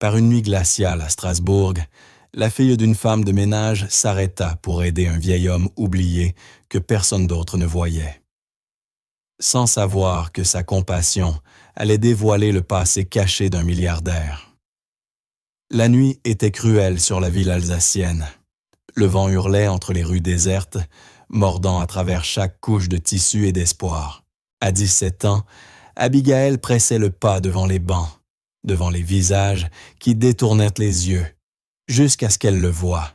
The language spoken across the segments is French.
Par une nuit glaciale à Strasbourg, la fille d'une femme de ménage s'arrêta pour aider un vieil homme oublié que personne d'autre ne voyait. Sans savoir que sa compassion allait dévoiler le passé caché d'un milliardaire. La nuit était cruelle sur la ville alsacienne. Le vent hurlait entre les rues désertes, mordant à travers chaque couche de tissu et d'espoir. À 17 ans, Abigail pressait le pas devant les bancs, devant les visages qui détournaient les yeux, jusqu'à ce qu'elle le voie.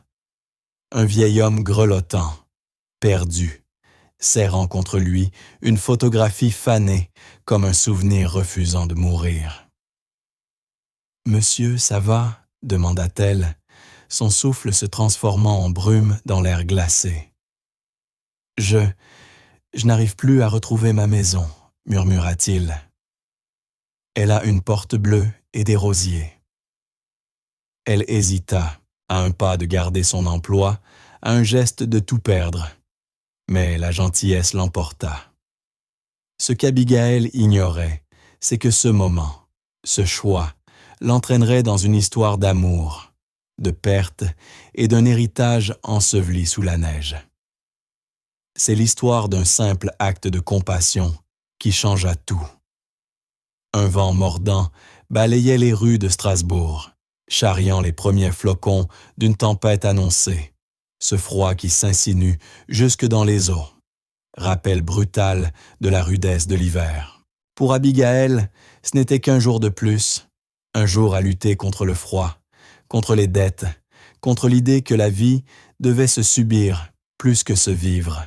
Un vieil homme grelottant, perdu, serrant contre lui une photographie fanée comme un souvenir refusant de mourir. « Monsieur, ça va ?» demanda-t-elle, son souffle se transformant en brume dans l'air glacé. « Je n'arrive plus à retrouver ma maison, » murmura-t-il. « Elle a une porte bleue et des rosiers. » Elle hésita, à un pas de garder son emploi, à un geste de tout perdre. Mais la gentillesse l'emporta. Ce qu'Abigail ignorait, c'est que ce moment, ce choix, l'entraînerait dans une histoire d'amour, de perte et d'un héritage enseveli sous la neige. C'est l'histoire d'un simple acte de compassion qui changea tout. Un vent mordant balayait les rues de Strasbourg, charriant les premiers flocons d'une tempête annoncée, ce froid qui s'insinue jusque dans les os, rappel brutal de la rudesse de l'hiver. Pour Abigail, ce n'était qu'un jour de plus, un jour à lutter contre le froid, contre les dettes, contre l'idée que la vie devait se subir plus que se vivre.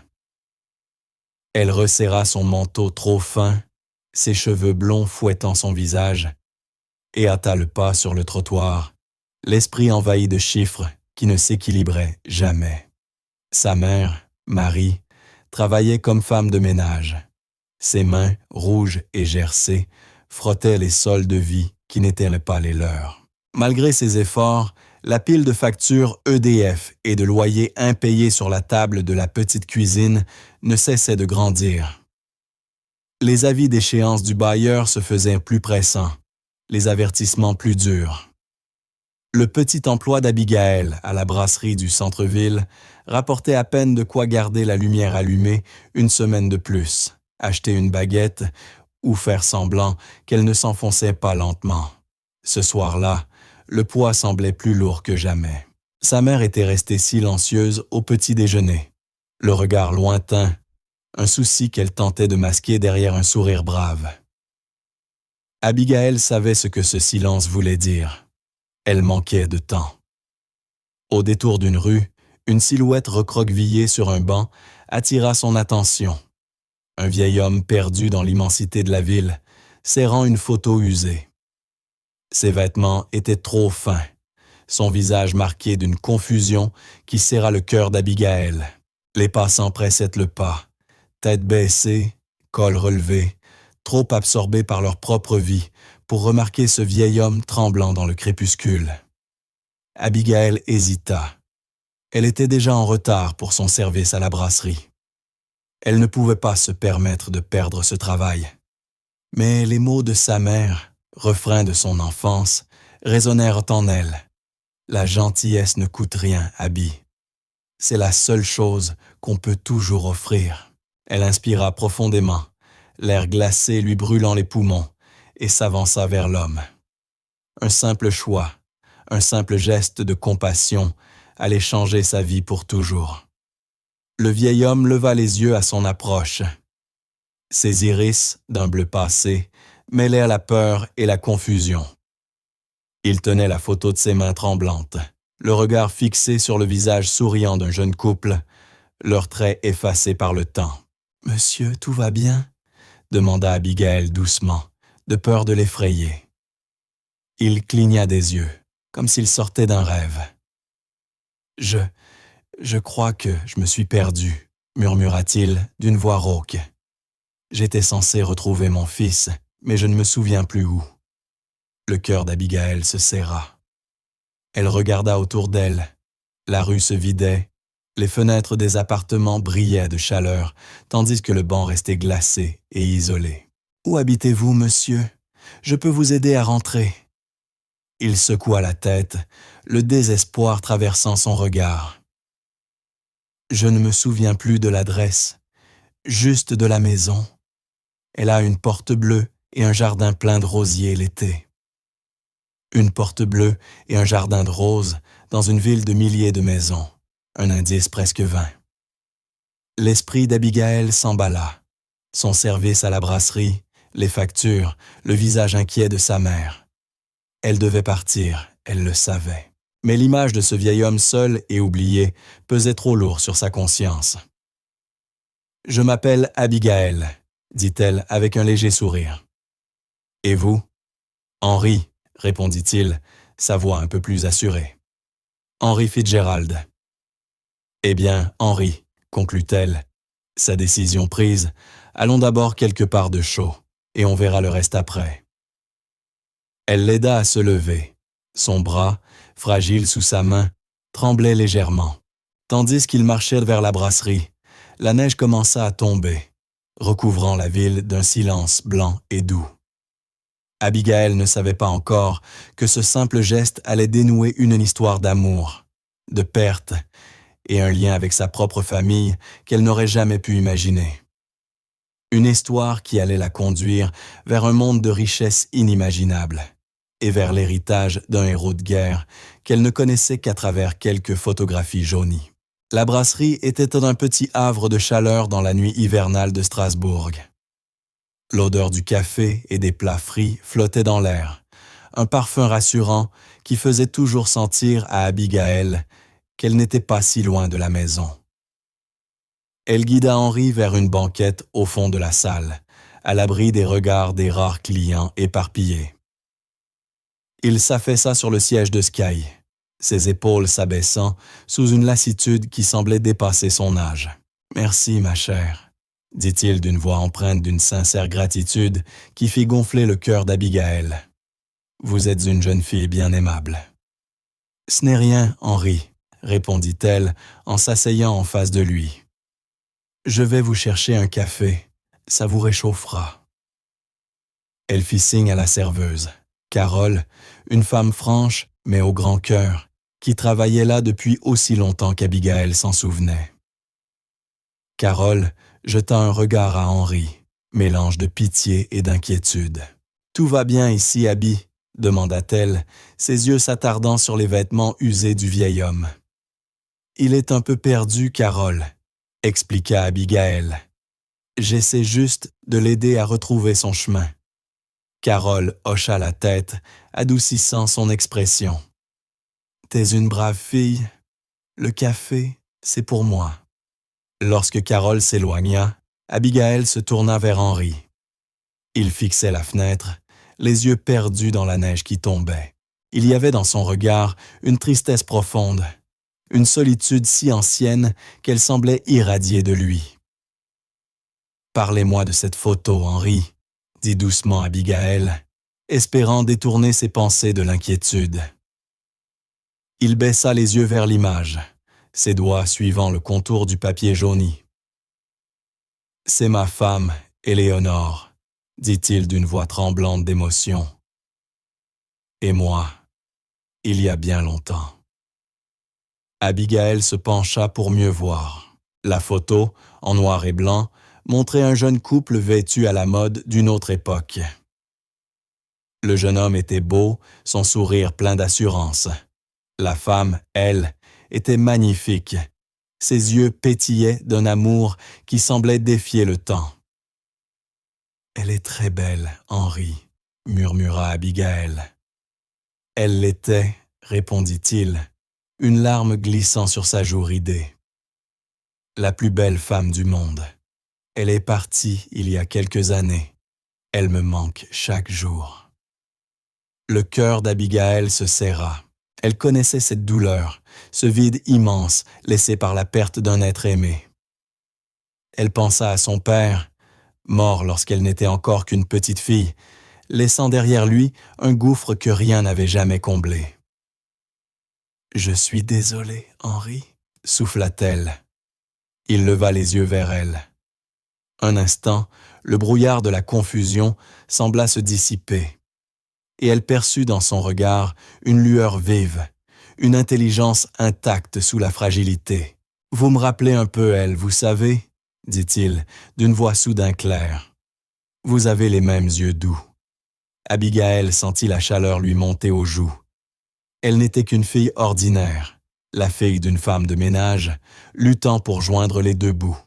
Elle resserra son manteau trop fin, ses cheveux blonds fouettant son visage, et hâta le pas sur le trottoir, l'esprit envahi de chiffres qui ne s'équilibraient jamais. Sa mère, Marie, travaillait comme femme de ménage. Ses mains, rouges et gercées, frottaient les sols de vie qui n'étaient pas les leurs. Malgré ses efforts, la pile de factures EDF et de loyers impayés sur la table de la petite cuisine ne cessait de grandir. Les avis d'échéance du bailleur se faisaient plus pressants, les avertissements plus durs. Le petit emploi d'Abigail à la brasserie du centre-ville rapportait à peine de quoi garder la lumière allumée une semaine de plus, acheter une baguette ou faire semblant qu'elle ne s'enfonçait pas lentement. Ce soir-là, le poids semblait plus lourd que jamais. Sa mère était restée silencieuse au petit déjeuner, le regard lointain, un souci qu'elle tentait de masquer derrière un sourire brave. Abigail savait ce que ce silence voulait dire. Elle manquait de temps. Au détour d'une rue, une silhouette recroquevillée sur un banc attira son attention. Un vieil homme perdu dans l'immensité de la ville, serrant une photo usée. Ses vêtements étaient trop fins, son visage marqué d'une confusion qui serra le cœur d'Abigail. Les passants pressaient le pas, tête baissée, col relevé, trop absorbés par leur propre vie pour remarquer ce vieil homme tremblant dans le crépuscule. Abigail hésita. Elle était déjà en retard pour son service à la brasserie. Elle ne pouvait pas se permettre de perdre ce travail. Mais les mots de sa mère, refrain de son enfance, résonnèrent en elle. La gentillesse ne coûte rien, Abby. C'est la seule chose qu'on peut toujours offrir. Elle inspira profondément, l'air glacé lui brûlant les poumons, et s'avança vers l'homme. Un simple choix, un simple geste de compassion allait changer sa vie pour toujours. Le vieil homme leva les yeux à son approche. Ses iris, d'un bleu passé, mêlèrent la peur et la confusion. Il tenait la photo de ses mains tremblantes, le regard fixé sur le visage souriant d'un jeune couple, leurs traits effacés par le temps. « Monsieur, tout va bien ?» demanda Abigail doucement, de peur de l'effrayer. Il cligna des yeux, comme s'il sortait d'un rêve. « Je crois que je me suis perdu, » murmura-t-il d'une voix rauque. « J'étais censé retrouver mon fils, mais je ne me souviens plus où. » Le cœur d'Abigail se serra. Elle regarda autour d'elle. La rue se vidait, les fenêtres des appartements brillaient de chaleur, tandis que le banc restait glacé et isolé. « Où habitez-vous, monsieur? Je peux vous aider à rentrer. » Il secoua la tête, le désespoir traversant son regard. « Je ne me souviens plus de l'adresse, juste de la maison. Elle a une porte bleue et un jardin plein de rosiers l'été. » Une porte bleue et un jardin de roses dans une ville de milliers de maisons, un indice presque vain. L'esprit d'Abigaël s'emballa. Son service à la brasserie, les factures, le visage inquiet de sa mère. Elle devait partir, elle le savait. Mais l'image de ce vieil homme seul et oublié pesait trop lourd sur sa conscience. « Je m'appelle Abigaël, » dit-elle avec un léger sourire. « Et vous? »« Henry, » répondit-il, sa voix un peu plus assurée. « Henry Fitzgerald. »« Eh bien, Henry, » conclut-elle, sa décision prise, « allons d'abord quelque part de chaud, et on verra le reste après. » Elle l'aida à se lever. Son bras, fragile sous sa main, tremblait légèrement. Tandis qu'il marchait vers la brasserie, la neige commença à tomber, recouvrant la ville d'un silence blanc et doux. Abigaël ne savait pas encore que ce simple geste allait dénouer une histoire d'amour, de perte et un lien avec sa propre famille qu'elle n'aurait jamais pu imaginer. Une histoire qui allait la conduire vers un monde de richesse inimaginable et vers l'héritage d'un héros de guerre qu'elle ne connaissait qu'à travers quelques photographies jaunies. La brasserie était un petit havre de chaleur dans la nuit hivernale de Strasbourg. L'odeur du café et des plats frits flottait dans l'air, un parfum rassurant qui faisait toujours sentir à Abigaël qu'elle n'était pas si loin de la maison. Elle guida Henry vers une banquette au fond de la salle, à l'abri des regards des rares clients éparpillés. Il s'affaissa sur le siège de Sky, ses épaules s'abaissant sous une lassitude qui semblait dépasser son âge. « Merci, ma chère », dit-il d'une voix empreinte d'une sincère gratitude qui fit gonfler le cœur d'Abigaël. « Vous êtes une jeune fille bien aimable. »« Ce n'est rien, Henry, » répondit-elle en s'asseyant en face de lui. « Je vais vous chercher un café, ça vous réchauffera. » Elle fit signe à la serveuse. Carole, une femme franche, mais au grand cœur, qui travaillait là depuis aussi longtemps qu'Abigaël s'en souvenait. Carole jeta un regard à Henry, mélange de pitié et d'inquiétude. « Tout va bien ici, Abby ?» demanda-t-elle, ses yeux s'attardant sur les vêtements usés du vieil homme. « Il est un peu perdu, Carole, » expliqua Abigaël. « J'essaie juste de l'aider à retrouver son chemin. » Carole hocha la tête, adoucissant son expression. « T'es une brave fille. Le café, c'est pour moi. » Lorsque Carole s'éloigna, Abigaël se tourna vers Henry. Il fixait la fenêtre, les yeux perdus dans la neige qui tombait. Il y avait dans son regard une tristesse profonde, une solitude si ancienne qu'elle semblait irradier de lui. « Parlez-moi de cette photo, Henry, » dit doucement Abigaël, espérant détourner ses pensées de l'inquiétude. Il baissa les yeux vers l'image, ses doigts suivant le contour du papier jauni. « C'est ma femme, Éléonore, » dit-il d'une voix tremblante d'émotion. « Et moi, il y a bien longtemps. » Abigaël se pencha pour mieux voir. La photo, en noir et blanc, montrait un jeune couple vêtu à la mode d'une autre époque. Le jeune homme était beau, son sourire plein d'assurance. La femme, elle, était magnifique. Ses yeux pétillaient d'un amour qui semblait défier le temps. « Elle est très belle, Henry, » murmura Abigaël. « Elle l'était, » répondit-il, une larme glissant sur sa joue ridée. « La plus belle femme du monde. Elle est partie il y a quelques années. Elle me manque chaque jour. » Le cœur d'Abigaël se serra. Elle connaissait cette douleur, ce vide immense laissé par la perte d'un être aimé. Elle pensa à son père, mort lorsqu'elle n'était encore qu'une petite fille, laissant derrière lui un gouffre que rien n'avait jamais comblé. « Je suis désolée, Henry, » souffla-t-elle. Il leva les yeux vers elle. Un instant, le brouillard de la confusion sembla se dissiper. et elle perçut dans son regard une lueur vive, une intelligence intacte sous la fragilité. « Vous me rappelez un peu elle, vous savez ?» dit-il, d'une voix soudain claire. « Vous avez les mêmes yeux doux. » Abigail sentit la chaleur lui monter aux joues. Elle n'était qu'une fille ordinaire, la fille d'une femme de ménage, luttant pour joindre les deux bouts.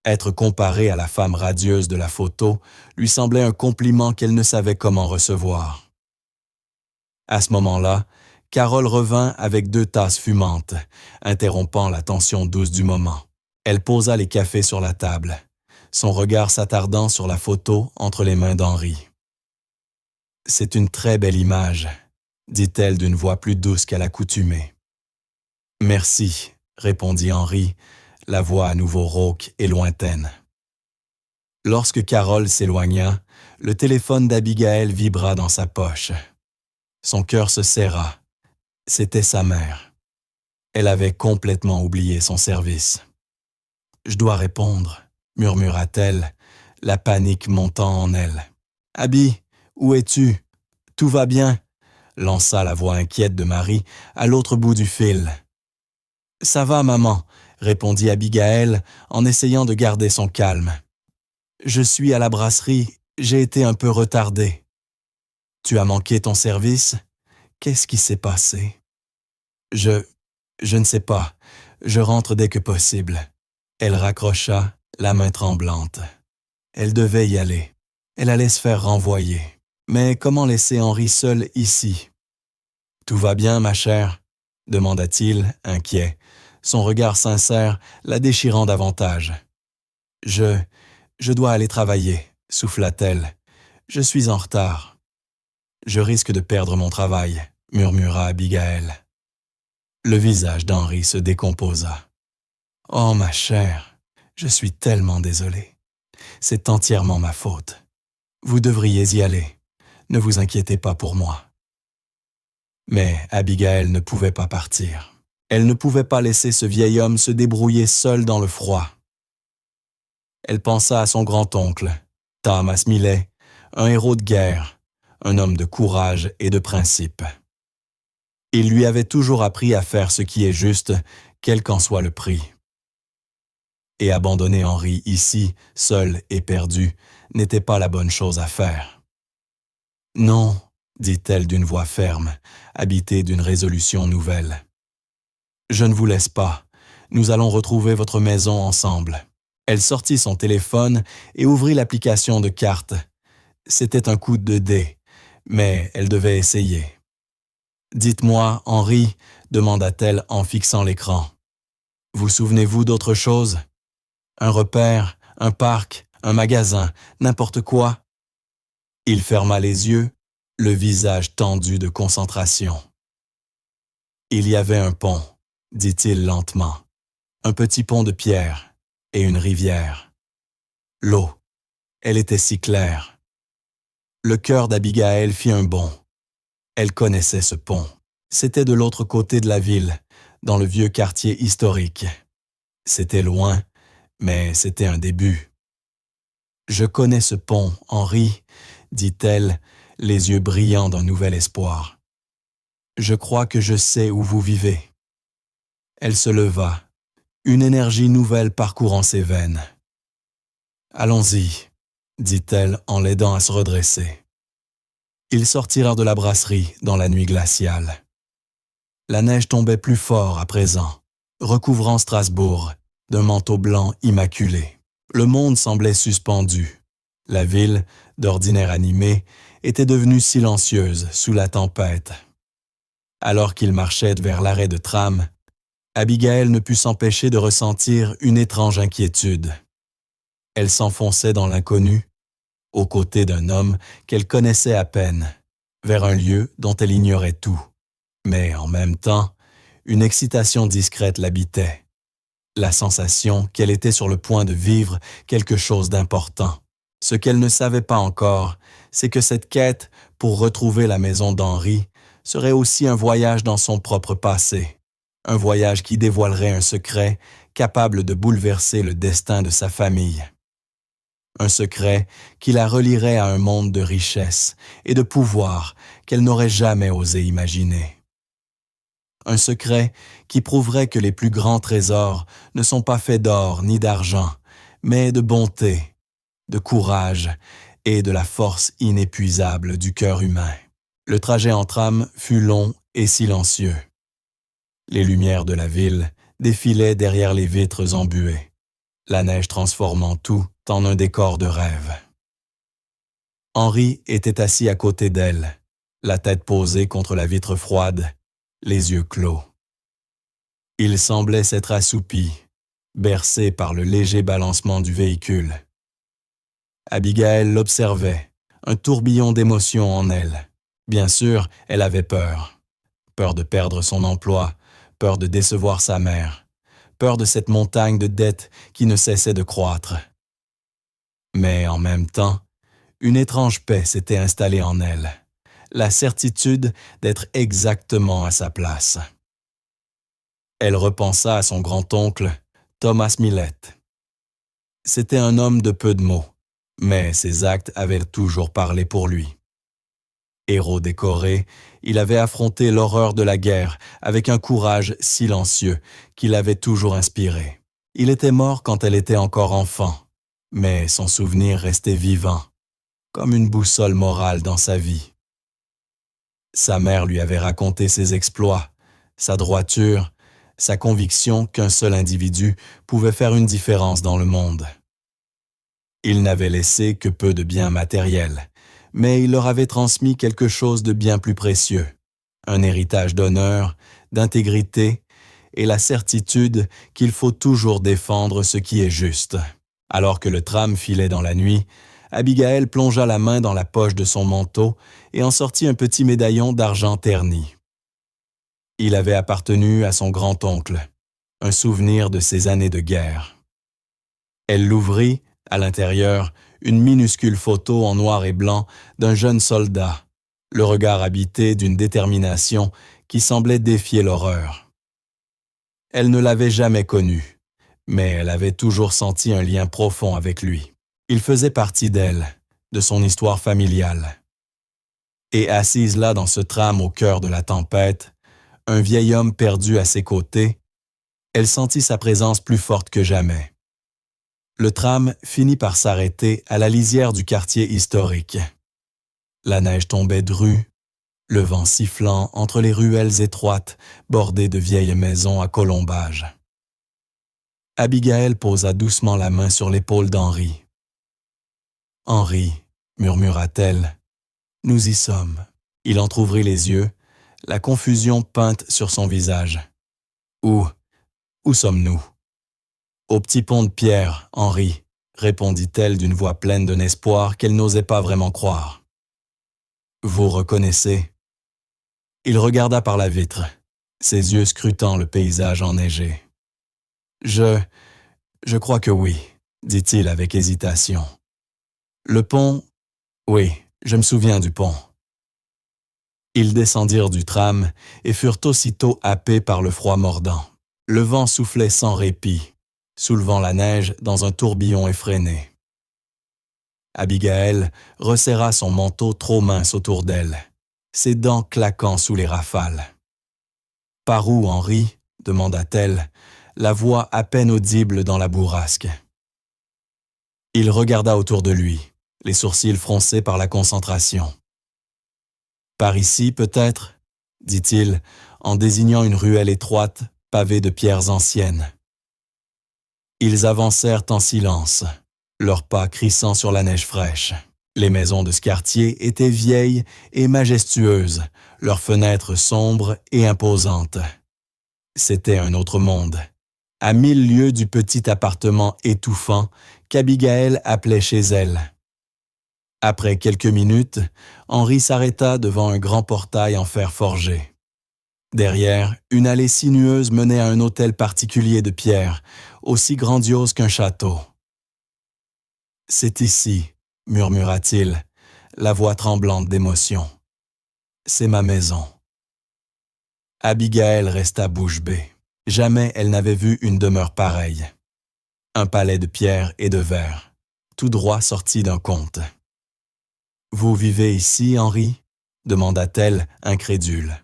Être comparée à la femme radieuse de la photo lui semblait un compliment qu'elle ne savait comment recevoir. À ce moment-là, Carole revint avec 2 tasses fumantes, interrompant la tension douce du moment. Elle posa les cafés sur la table, son regard s'attardant sur la photo entre les mains d'Henri. « C'est une très belle image », dit-elle d'une voix plus douce qu'à l'accoutumée. « Merci », répondit Henri, la voix à nouveau rauque et lointaine. Lorsque Carole s'éloigna, le téléphone d'Abigail vibra dans sa poche. Son cœur se serra. C'était sa mère. Elle avait complètement oublié son service. « Je dois répondre », murmura-t-elle, la panique montant en elle. « Abby, où es-tu? Tout va bien ?» lança la voix inquiète de Marie à l'autre bout du fil. « Ça va, maman », répondit Abigail en essayant de garder son calme. « Je suis à la brasserie, j'ai été un peu retardée. »« Tu as manqué ton service? Qu'est-ce qui s'est passé? »« Je ne sais pas, je rentre dès que possible. » Elle raccrocha, la main tremblante. Elle devait y aller. Elle allait se faire renvoyer. Mais comment laisser Henri seul ici? « Tout va bien, ma chère ?» demanda-t-il, inquiet, son regard sincère la déchirant davantage. « Je dois aller travailler, » souffla-t-elle. « Je suis en retard. »« Je risque de perdre mon travail, » murmura Abigail. Le visage d'Henri se décomposa. « Oh, ma chère, je suis tellement désolé. C'est entièrement ma faute. Vous devriez y aller. Ne vous inquiétez pas pour moi. » Mais Abigail ne pouvait pas partir. Elle ne pouvait pas laisser ce vieil homme se débrouiller seul dans le froid. Elle pensa à son grand-oncle, Thomas Millet, un héros de guerre, un homme de courage et de principe. Il lui avait toujours appris à faire ce qui est juste, quel qu'en soit le prix. Et abandonner Henri ici, seul et perdu, n'était pas la bonne chose à faire. « Non », dit-elle d'une voix ferme, habitée d'une résolution nouvelle. « Je ne vous laisse pas. Nous allons retrouver votre maison ensemble. » Elle sortit son téléphone et ouvrit l'application de cartes. C'était un coup de dé, mais elle devait essayer. « Dites-moi, Henri, » demanda-t-elle en fixant l'écran. « Vous souvenez-vous d'autre chose? Un repère, un parc, un magasin, n'importe quoi ?» Il ferma les yeux, le visage tendu de concentration. « Il y avait un pont, » dit-il lentement. « Un petit pont de pierre et une rivière. L'eau, elle était si claire. » Le cœur d'Abigail fit un bond. Elle connaissait ce pont. C'était de l'autre côté de la ville, dans le vieux quartier historique. C'était loin, mais c'était un début. « Je connais ce pont, Henri, » dit-elle, les yeux brillants d'un nouvel espoir. « Je crois que je sais où vous vivez. » Elle se leva, une énergie nouvelle parcourant ses veines. « Allons-y, » dit-elle en l'aidant à se redresser. Ils sortirent de la brasserie dans la nuit glaciale. La neige tombait plus fort à présent, recouvrant Strasbourg d'un manteau blanc immaculé. Le monde semblait suspendu. La ville, d'ordinaire animée, était devenue silencieuse sous la tempête. Alors qu'ils marchaient vers l'arrêt de tram, Abigail ne put s'empêcher de ressentir une étrange inquiétude. Elle s'enfonçait dans l'inconnu, aux côtés d'un homme qu'elle connaissait à peine, vers un lieu dont elle ignorait tout. Mais en même temps, une excitation discrète l'habitait, la sensation qu'elle était sur le point de vivre quelque chose d'important. Ce qu'elle ne savait pas encore, c'est que cette quête pour retrouver la maison d'Henri serait aussi un voyage dans son propre passé, un voyage qui dévoilerait un secret capable de bouleverser le destin de sa famille. un secret qui la relierait à un monde de richesse et de pouvoir qu'elle n'aurait jamais osé imaginer. Un secret qui prouverait que les plus grands trésors ne sont pas faits d'or ni d'argent, mais de bonté, de courage et de la force inépuisable du cœur humain. Le trajet en tram fut long et silencieux. Les lumières de la ville défilaient derrière les vitres embuées, la neige transformant tout en un décor de rêve. Henri était assis à côté d'elle, la tête posée contre la vitre froide, les yeux clos. Il semblait s'être assoupi, bercé par le léger balancement du véhicule. Abigail l'observait, un tourbillon d'émotions en elle. Bien sûr, elle avait peur. Peur de perdre son emploi, peur de décevoir sa mère, peur de cette montagne de dettes qui ne cessait de croître. Mais en même temps, une étrange paix s'était installée en elle, la certitude d'être exactement à sa place. Elle repensa à son grand-oncle, Thomas Millet. C'était un homme de peu de mots, mais ses actes avaient toujours parlé pour lui. Héros décoré, il avait affronté l'horreur de la guerre avec un courage silencieux qui l'avait toujours inspiré. Il était mort quand elle était encore enfant, mais son souvenir restait vivant, comme une boussole morale dans sa vie. Sa mère lui avait raconté ses exploits, sa droiture, sa conviction qu'un seul individu pouvait faire une différence dans le monde. Il n'avait laissé que peu de biens matériels, mais il leur avait transmis quelque chose de bien plus précieux, un héritage d'honneur, d'intégrité et la certitude qu'il faut toujours défendre ce qui est juste. Alors que le tram filait dans la nuit, Abigail plongea la main dans la poche de son manteau et en sortit un petit médaillon d'argent terni. Il avait appartenu à son grand-oncle, un souvenir de ses années de guerre. Elle l'ouvrit, à l'intérieur, une minuscule photo en noir et blanc d'un jeune soldat, le regard habité d'une détermination qui semblait défier l'horreur. Elle ne l'avait jamais connu, mais elle avait toujours senti un lien profond avec lui. Il faisait partie d'elle, de son histoire familiale. Et assise là dans ce tram au cœur de la tempête, un vieil homme perdu à ses côtés, elle sentit sa présence plus forte que jamais. Le tram finit par s'arrêter à la lisière du quartier historique. La neige tombait drue, le vent sifflant entre les ruelles étroites bordées de vieilles maisons à colombages. Abigail posa doucement la main sur l'épaule d'Henri. « Henri, murmura-t-elle, nous y sommes. » Il entr'ouvrit les yeux, la confusion peinte sur son visage. « Où sommes-nous » ? « Au petit pont de pierre, Henri, » répondit-elle d'une voix pleine d'un espoir qu'elle n'osait pas vraiment croire. « Vous reconnaissez » Il regarda par la vitre, ses yeux scrutant le paysage enneigé. « Je crois que oui, » dit-il avec hésitation. « Le pont, oui, je me souviens du pont. » Ils descendirent du tram et furent aussitôt happés par le froid mordant. Le vent soufflait sans répit, soulevant la neige dans un tourbillon effréné. Abigail resserra son manteau trop mince autour d'elle, ses dents claquant sous les rafales. « Par où, Henri ?» demanda-t-elle, la voix à peine audible dans la bourrasque. Il regarda autour de lui, les sourcils froncés par la concentration. « Par ici, peut-être ?» dit-il, en désignant une ruelle étroite, pavée de pierres anciennes. Ils avancèrent en silence, leurs pas crissant sur la neige fraîche. Les maisons de ce quartier étaient vieilles et majestueuses, leurs fenêtres sombres et imposantes. C'était un autre monde, à 1000 lieues du petit appartement étouffant qu'Abigail appelait chez elle. Après quelques minutes, Henri s'arrêta devant un grand portail en fer forgé. Derrière, une allée sinueuse menait à un hôtel particulier de pierre, aussi grandiose qu'un château. « C'est ici, » murmura-t-il, la voix tremblante d'émotion. « C'est ma maison. » Abigail resta bouche bée. Jamais elle n'avait vu une demeure pareille. Un palais de pierre et de verre, tout droit sorti d'un conte. « Vous vivez ici, Henri » demanda-t-elle, incrédule.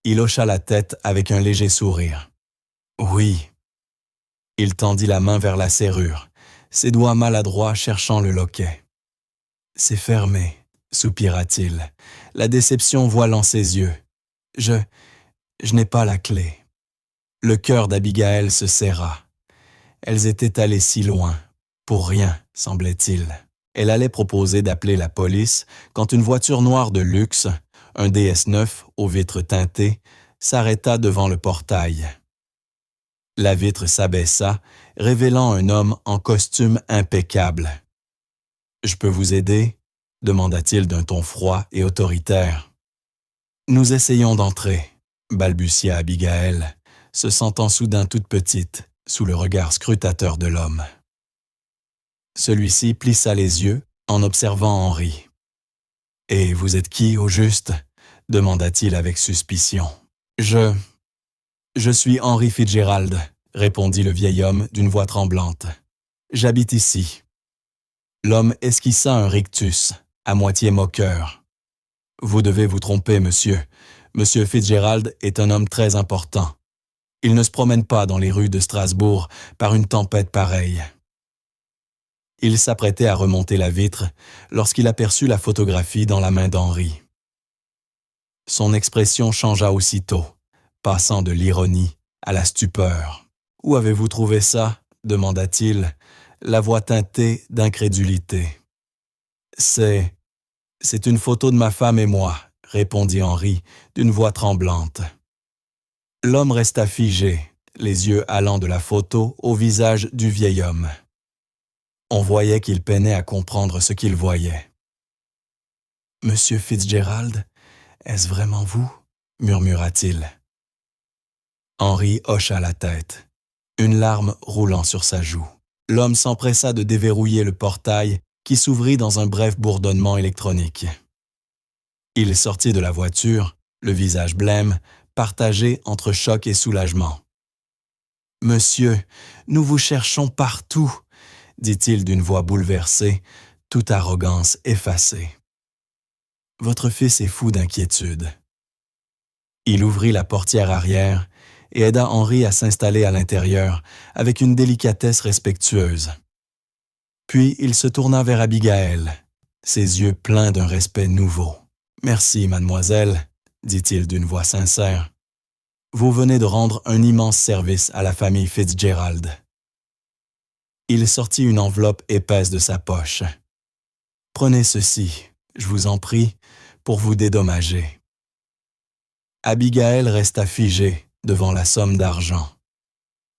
Il hocha la tête avec un léger sourire. « Oui. » Il tendit la main vers la serrure, ses doigts maladroits cherchant le loquet. « C'est fermé, » soupira-t-il, la déception voilant ses yeux. « Je n'ai pas la clé. » Le cœur d'Abigaël se serra. Elles étaient allées si loin, pour rien, semblait-il. Elle allait proposer d'appeler la police quand une voiture noire de luxe, un DS9 aux vitres teintées, s'arrêta devant le portail. La vitre s'abaissa, révélant un homme en costume impeccable. « Je peux vous aider ?» demanda-t-il d'un ton froid et autoritaire. « Nous essayons d'entrer » balbutia Abigaël, se sentant soudain toute petite sous le regard scrutateur de l'homme. Celui-ci plissa les yeux en observant Henri. « Et vous êtes qui, au juste ?» demanda-t-il avec suspicion. « Je suis Henri Fitzgerald » répondit le vieil homme d'une voix tremblante. « J'habite ici. » L'homme esquissa un rictus, à moitié moqueur. « Vous devez vous tromper, monsieur. Monsieur Fitzgerald est un homme très important. Il ne se promène pas dans les rues de Strasbourg par une tempête pareille. » Il s'apprêtait à remonter la vitre lorsqu'il aperçut la photographie dans la main d'Henri. Son expression changea aussitôt, passant de l'ironie à la stupeur. « Où avez-vous trouvé ça ?» demanda-t-il, la voix teintée d'incrédulité. « C'est une photo de ma femme et moi », répondit Henri d'une voix tremblante. L'homme resta figé, les yeux allant de la photo au visage du vieil homme. On voyait qu'il peinait à comprendre ce qu'il voyait. « Monsieur Fitzgerald, est-ce vraiment vous ?» murmura-t-il. Henri hocha la tête, une larme roulant sur sa joue. L'homme s'empressa de déverrouiller le portail qui s'ouvrit dans un bref bourdonnement électronique. Il sortit de la voiture, le visage blême, partagé entre choc et soulagement. « Monsieur, nous vous cherchons partout !» dit-il d'une voix bouleversée, toute arrogance effacée. « Votre fils est fou d'inquiétude. » Il ouvrit la portière arrière et aida Henri à s'installer à l'intérieur avec une délicatesse respectueuse. Puis il se tourna vers Abigaël, ses yeux pleins d'un respect nouveau. « Merci, mademoiselle, » dit-il d'une voix sincère. « Vous venez de rendre un immense service à la famille Fitzgerald. » Il sortit une enveloppe épaisse de sa poche. « Prenez ceci, je vous en prie, pour vous dédommager. » Abigaël resta figée devant la somme d'argent.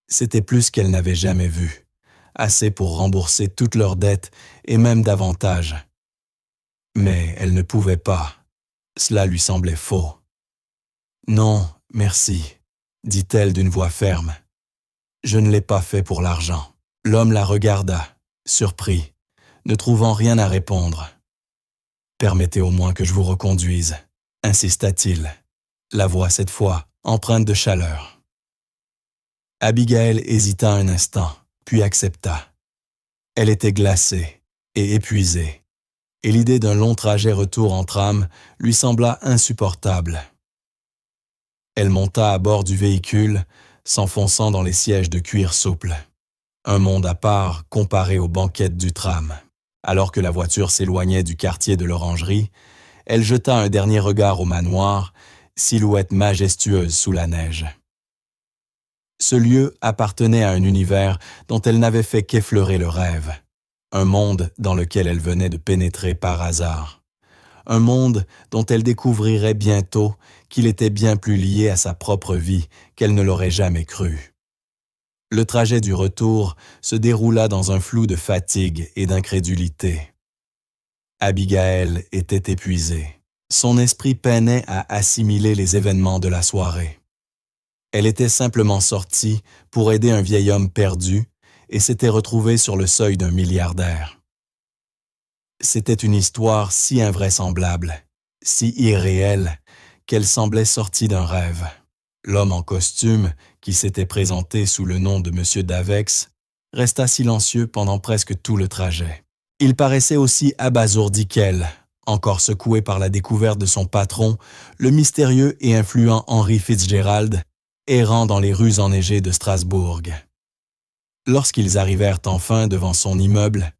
C'était plus qu'elle n'avait jamais vu, assez pour rembourser toutes leurs dettes et même davantage. Mais elle ne pouvait pas, cela lui semblait faux. « Non, merci, » dit-elle d'une voix ferme. « Je ne l'ai pas fait pour l'argent. » L'homme la regarda, surpris, ne trouvant rien à répondre. « Permettez au moins que je vous reconduise, » insista-t-il, la voix cette fois empreinte de chaleur. Abigaël hésita un instant, puis accepta. Elle était glacée et épuisée, et l'idée d'un long trajet retour en tram lui sembla insupportable. Elle monta à bord du véhicule, s'enfonçant dans les sièges de cuir souple. Un monde à part comparé aux banquettes du tram. Alors que la voiture s'éloignait du quartier de l'Orangerie, elle jeta un dernier regard au manoir, silhouette majestueuse sous la neige. Ce lieu appartenait à un univers dont elle n'avait fait qu'effleurer le rêve. Un monde dans lequel elle venait de pénétrer par hasard. Un monde dont elle découvrirait bientôt qu'il était bien plus lié à sa propre vie qu'elle ne l'aurait jamais cru. Le trajet du retour se déroula dans un flou de fatigue et d'incrédulité. Abigaël était épuisée. Son esprit peinait à assimiler les événements de la soirée. Elle était simplement sortie pour aider un vieil homme perdu et s'était retrouvée sur le seuil d'un milliardaire. C'était une histoire si invraisemblable, si irréelle, qu'elle semblait sortie d'un rêve. L'homme en costume, qui s'était présenté sous le nom de M. Davex, resta silencieux pendant presque tout le trajet. Il paraissait aussi abasourdi qu'elle, encore secoué par la découverte de son patron, le mystérieux et influent Henry Fitzgerald, errant dans les rues enneigées de Strasbourg. Lorsqu'ils arrivèrent enfin devant son immeuble,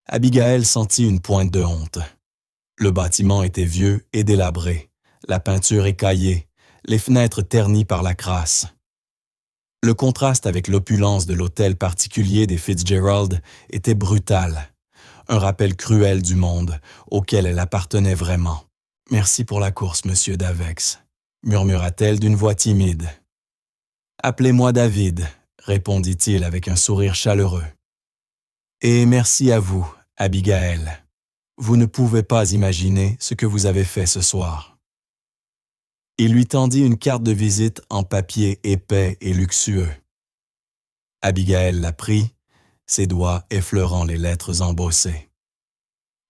Abigail sentit une pointe de honte. Le bâtiment était vieux et délabré, la peinture écaillée, les fenêtres ternies par la crasse. Le contraste avec l'opulence de l'hôtel particulier des Fitzgerald était brutal, un rappel cruel du monde auquel elle appartenait vraiment. « Merci pour la course, monsieur Davex », murmura-t-elle d'une voix timide. « Appelez-moi David », répondit-il avec un sourire chaleureux. « Et merci à vous, Abigail. Vous ne pouvez pas imaginer ce que vous avez fait ce soir. » Il lui tendit une carte de visite en papier épais et luxueux. Abigail la prit, ses doigts effleurant les lettres embossées.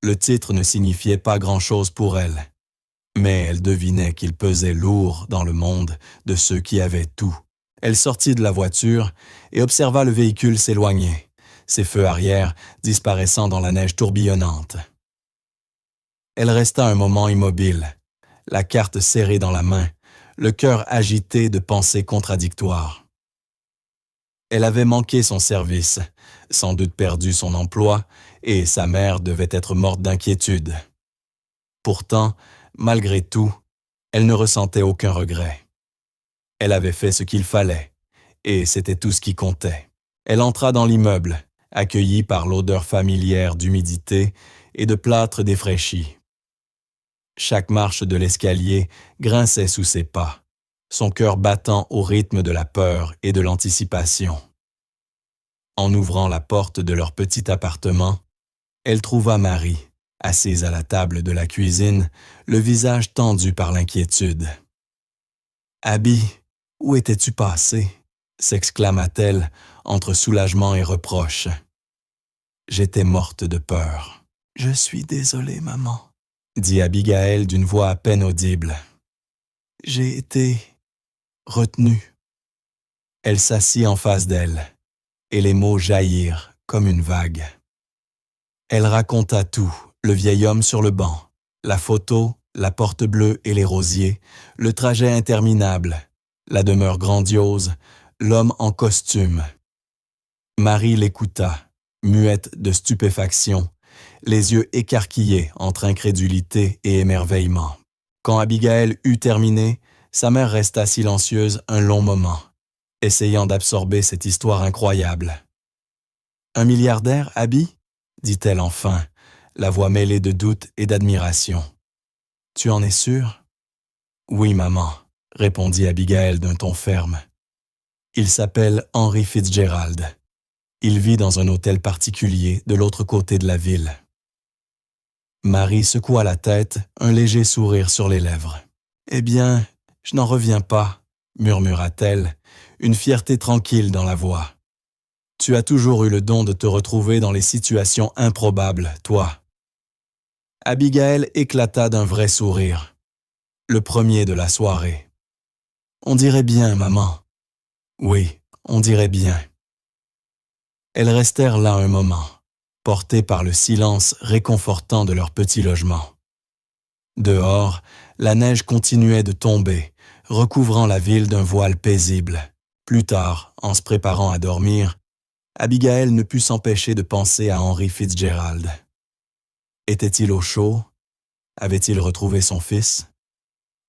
Le titre ne signifiait pas grand-chose pour elle, mais elle devinait qu'il pesait lourd dans le monde de ceux qui avaient tout. Elle sortit de la voiture et observa le véhicule s'éloigner, ses feux arrière disparaissant dans la neige tourbillonnante. Elle resta un moment immobile, la carte serrée dans la main, le cœur agité de pensées contradictoires. Elle avait manqué son service, sans doute perdu son emploi, et sa mère devait être morte d'inquiétude. Pourtant, malgré tout, elle ne ressentait aucun regret. Elle avait fait ce qu'il fallait, et c'était tout ce qui comptait. Elle entra dans l'immeuble, accueillie par l'odeur familière d'humidité et de plâtre défraîchi. Chaque marche de l'escalier grinçait sous ses pas, son cœur battant au rythme de la peur et de l'anticipation. En ouvrant la porte de leur petit appartement, elle trouva Marie, assise à la table de la cuisine, le visage tendu par l'inquiétude. « Abby, où étais-tu passée ?» s'exclama-t-elle entre soulagement et reproche. « J'étais morte de peur. »« Je suis désolée, maman, » dit Abigail d'une voix à peine audible. « J'ai été retenue. » Elle s'assit en face d'elle, et les mots jaillirent comme une vague. Elle raconta tout, le vieil homme sur le banc, la photo, la porte bleue et les rosiers, le trajet interminable, la demeure grandiose, l'homme en costume. Marie l'écouta, muette de stupéfaction, les yeux écarquillés entre incrédulité et émerveillement. Quand Abigail eut terminé, sa mère resta silencieuse un long moment, essayant d'absorber cette histoire incroyable. « Un milliardaire, Abby ?» dit-elle enfin, la voix mêlée de doute et d'admiration. « Tu en es sûre ?»« Oui, maman, » répondit Abigail d'un ton ferme. « Il s'appelle Henry Fitzgerald. Il vit dans un hôtel particulier de l'autre côté de la ville. » Marie secoua la tête, un léger sourire sur les lèvres. « Eh bien, je n'en reviens pas, » murmura-t-elle, une fierté tranquille dans la voix. « Tu as toujours eu le don de te retrouver dans les situations improbables, toi. » Abigail éclata d'un vrai sourire, le premier de la soirée. « On dirait bien, maman. »« Oui, on dirait bien. » Elles restèrent là un moment, portées par le silence réconfortant de leur petit logement. Dehors, la neige continuait de tomber, recouvrant la ville d'un voile paisible. Plus tard, en se préparant à dormir, Abigail ne put s'empêcher de penser à Henry Fitzgerald. Était-il au chaud? Avait-il retrouvé son fils?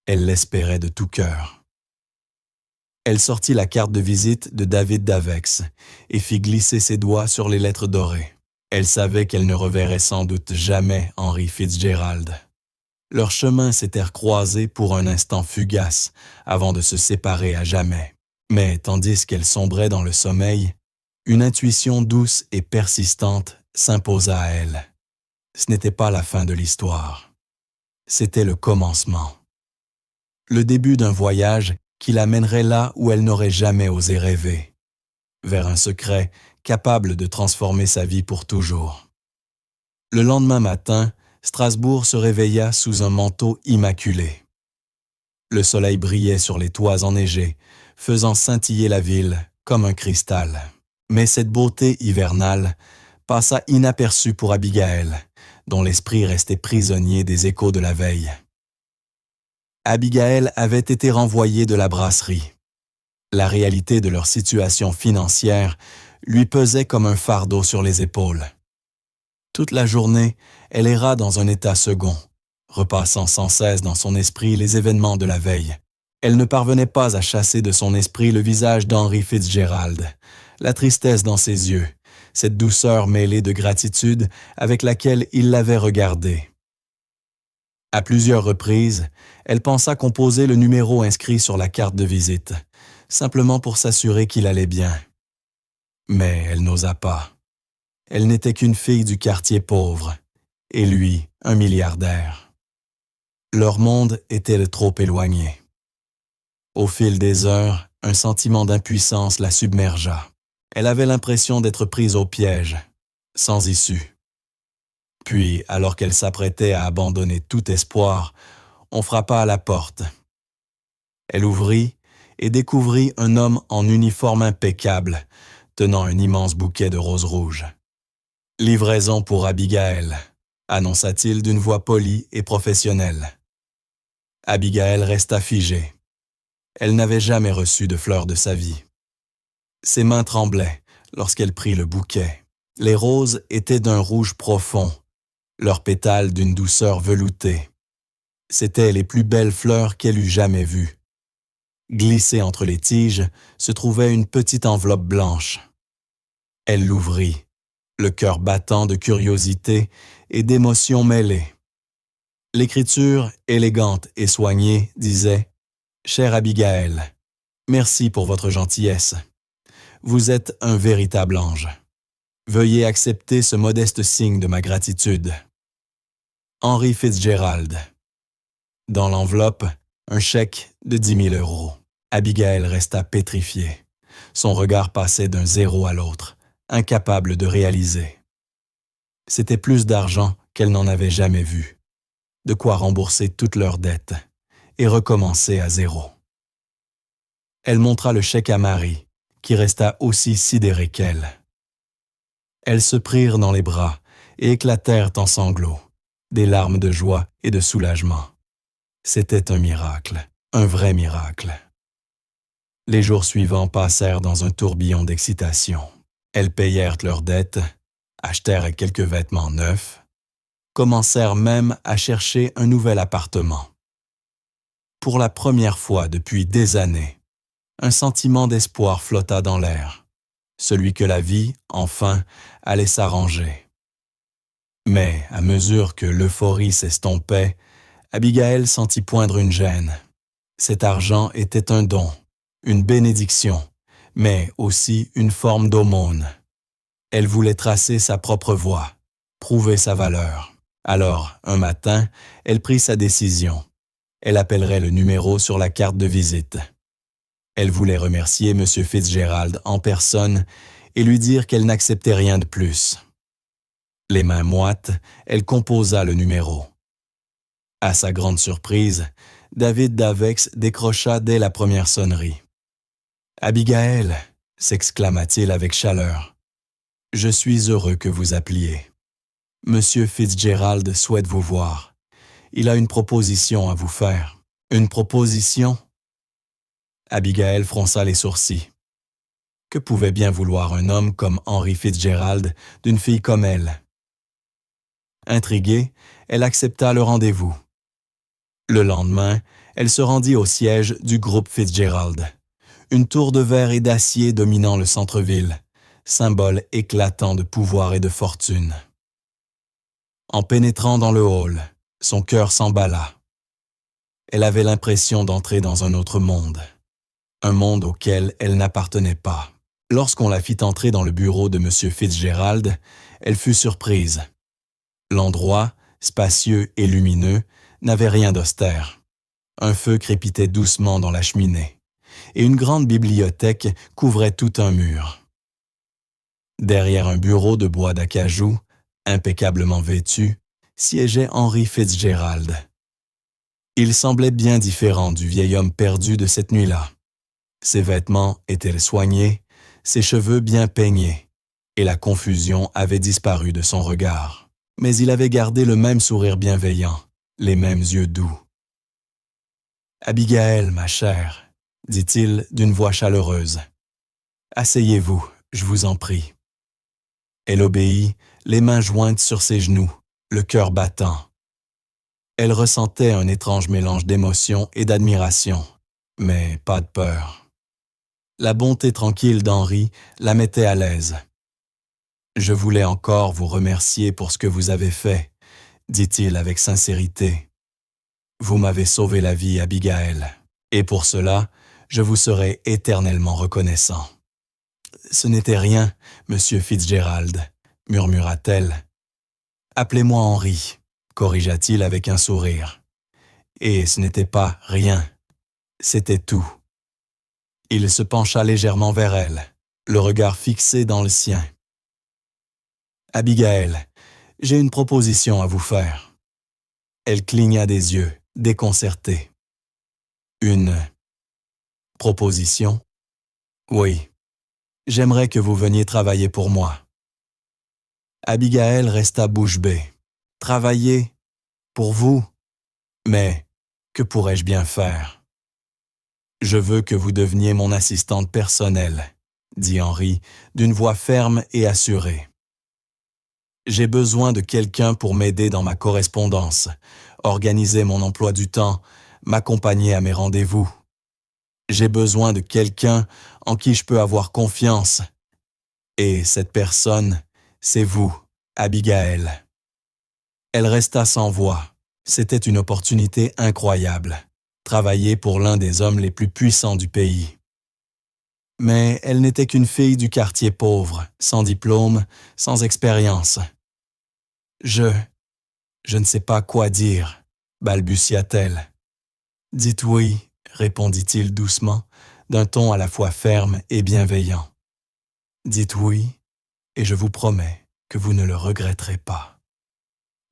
Elle l'espérait de tout cœur. Elle sortit la carte de visite de David Davex et fit glisser ses doigts sur les lettres dorées. Elle savait qu'elle ne reverrait sans doute jamais Henry Fitzgerald. Leurs chemins s'étaient croisés pour un instant fugace avant de se séparer à jamais. Mais tandis qu'elle sombrait dans le sommeil, une intuition douce et persistante s'imposa à elle. Ce n'était pas la fin de l'histoire. C'était le commencement. Le début d'un voyage qui l'amènerait là où elle n'aurait jamais osé rêver, vers un secret capable de transformer sa vie pour toujours. Le lendemain matin, Strasbourg se réveilla sous un manteau immaculé. Le soleil brillait sur les toits enneigés, faisant scintiller la ville comme un cristal. Mais cette beauté hivernale passa inaperçue pour Abigail, dont l'esprit restait prisonnier des échos de la veille. Abigail avait été renvoyée de la brasserie. La réalité de leur situation financière lui pesait comme un fardeau sur les épaules. Toute la journée, elle erra dans un état second, repassant sans cesse dans son esprit les événements de la veille. Elle ne parvenait pas à chasser de son esprit le visage d'Henry Fitzgerald, la tristesse dans ses yeux, cette douceur mêlée de gratitude avec laquelle il l'avait regardée. À plusieurs reprises, elle pensa composer le numéro inscrit sur la carte de visite, simplement pour s'assurer qu'il allait bien. Mais elle n'osa pas. Elle n'était qu'une fille du quartier pauvre, et lui, un milliardaire. Leur monde était trop éloigné. Au fil des heures, un sentiment d'impuissance la submergea. Elle avait l'impression d'être prise au piège, sans issue. Puis, alors qu'elle s'apprêtait à abandonner tout espoir, on frappa à la porte. Elle ouvrit et découvrit un homme en uniforme impeccable, tenant un immense bouquet de roses rouges. « Livraison pour Abigail », annonça-t-il d'une voix polie et professionnelle. Abigail resta figée. Elle n'avait jamais reçu de fleurs de sa vie. Ses mains tremblaient lorsqu'elle prit le bouquet. Les roses étaient d'un rouge profond, leurs pétales d'une douceur veloutée. C'étaient les plus belles fleurs qu'elle eût jamais vues. Glissée entre les tiges se trouvait une petite enveloppe blanche. Elle l'ouvrit, le cœur battant de curiosité et d'émotion mêlées. L'écriture, élégante et soignée, disait « Chère Abigail, merci pour votre gentillesse. Vous êtes un véritable ange. Veuillez accepter ce modeste signe de ma gratitude. Henry Fitzgerald. » Dans l'enveloppe, un chèque de 10 000 €. Abigail resta pétrifiée. Son regard passait d'un zéro à l'autre, incapable de réaliser. C'était plus d'argent qu'elle n'en avait jamais vu. De quoi rembourser toutes leurs dettes et recommencer à zéro. Elle montra le chèque à Marie, qui resta aussi sidérée qu'elle. Elles se prirent dans les bras et éclatèrent en sanglots, des larmes de joie et de soulagement. C'était un miracle, un vrai miracle. Les jours suivants passèrent dans un tourbillon d'excitation. Elles payèrent leurs dettes, achetèrent quelques vêtements neufs, commencèrent même à chercher un nouvel appartement. Pour la première fois depuis des années, un sentiment d'espoir flotta dans l'air, celui que la vie, enfin, allait s'arranger. Mais, à mesure que l'euphorie s'estompait, Abigail sentit poindre une gêne. Cet argent était un don, une bénédiction, mais aussi une forme d'aumône. Elle voulait tracer sa propre voie, prouver sa valeur. Alors, un matin, elle prit sa décision. Elle appellerait le numéro sur la carte de visite. Elle voulait remercier M. Fitzgerald en personne et lui dire qu'elle n'acceptait rien de plus. Les mains moites, elle composa le numéro. À sa grande surprise, David Davex décrocha dès la première sonnerie. « Abigail » s'exclama-t-il avec chaleur. « Je suis heureux que vous appeliez. Monsieur Fitzgerald souhaite vous voir. Il a une proposition à vous faire. » « Une proposition ?» Abigail fronça les sourcils. Que pouvait bien vouloir un homme comme Henry Fitzgerald d'une fille comme elle? Intriguée, elle accepta le rendez-vous. Le lendemain, elle se rendit au siège du groupe Fitzgerald, une tour de verre et d'acier dominant le centre-ville, symbole éclatant de pouvoir et de fortune. En pénétrant dans le hall, son cœur s'emballa. Elle avait l'impression d'entrer dans un autre monde, un monde auquel elle n'appartenait pas. Lorsqu'on la fit entrer dans le bureau de M. Fitzgerald, elle fut surprise. L'endroit, spacieux et lumineux, n'avait rien d'austère. Un feu crépitait doucement dans la cheminée, et une grande bibliothèque couvrait tout un mur. Derrière un bureau de bois d'acajou, impeccablement vêtu, siégeait Henry Fitzgerald. Il semblait bien différent du vieil homme perdu de cette nuit-là. Ses vêtements étaient soignés, ses cheveux bien peignés, et la confusion avait disparu de son regard. Mais il avait gardé le même sourire bienveillant, les mêmes yeux doux. « Abigail, ma chère, » dit-il d'une voix chaleureuse. « Asseyez-vous, je vous en prie. » Elle obéit, les mains jointes sur ses genoux, le cœur battant. Elle ressentait un étrange mélange d'émotion et d'admiration, mais pas de peur. La bonté tranquille d'Henri la mettait à l'aise. « Je voulais encore vous remercier pour ce que vous avez fait, » dit-il avec sincérité. « Vous m'avez sauvé la vie, Abigail, et pour cela, je vous serai éternellement reconnaissant. »« Ce n'était rien, monsieur Fitzgerald, » murmura-t-elle. « Appelez-moi Henri, » corrigea-t-il avec un sourire. Et ce n'était pas rien, c'était tout. Il se pencha légèrement vers elle, le regard fixé dans le sien. « Abigail, j'ai une proposition à vous faire. » Elle cligna des yeux, déconcertée. « Une proposition? » ?»« Oui, j'aimerais que vous veniez travailler pour moi. » Abigail resta bouche bée. « Travailler? Pour vous? Mais que pourrais-je bien faire? »« Je veux que vous deveniez mon assistante personnelle, » dit Henri d'une voix ferme et assurée. « J'ai besoin de quelqu'un pour m'aider dans ma correspondance, organiser mon emploi du temps, m'accompagner à mes rendez-vous. J'ai besoin de quelqu'un en qui je peux avoir confiance. Et cette personne, c'est vous, Abigail. » Elle resta sans voix. C'était une opportunité incroyable. Travailler pour l'un des hommes les plus puissants du pays. Mais elle n'était qu'une fille du quartier pauvre, sans diplôme, sans expérience. « Je ne sais pas quoi dire, » balbutia-t-elle. « Dites oui, » répondit-il doucement, d'un ton à la fois ferme et bienveillant. « Dites oui, et je vous promets que vous ne le regretterez pas. »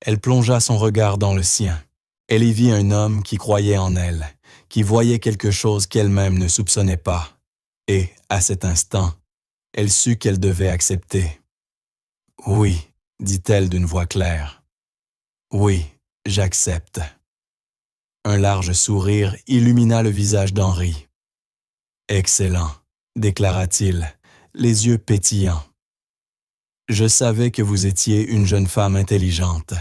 Elle plongea son regard dans le sien. Elle y vit un homme qui croyait en elle, qui voyait quelque chose qu'elle-même ne soupçonnait pas. Et, à cet instant, elle sut qu'elle devait accepter. « Oui, » dit-elle d'une voix claire. « Oui, j'accepte. » Un large sourire illumina le visage d'Henri. « Excellent, » déclara-t-il, les yeux pétillants. « Je savais que vous étiez une jeune femme intelligente. »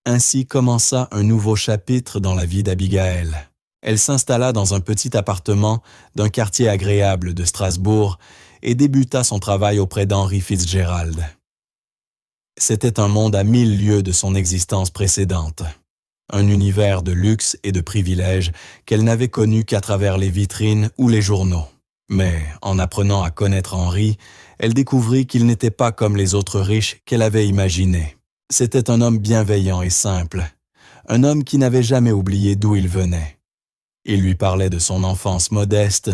Ainsi commença un nouveau chapitre dans la vie d'Abigail. Elle s'installa dans un petit appartement d'un quartier agréable de Strasbourg et débuta son travail auprès d'Henri Fitzgerald. C'était un monde à 1000 lieues de son existence précédente. Un univers de luxe et de privilèges qu'elle n'avait connu qu'à travers les vitrines ou les journaux. Mais, en apprenant à connaître Henri, elle découvrit qu'il n'était pas comme les autres riches qu'elle avait imaginés. C'était un homme bienveillant et simple, un homme qui n'avait jamais oublié d'où il venait. Il lui parlait de son enfance modeste,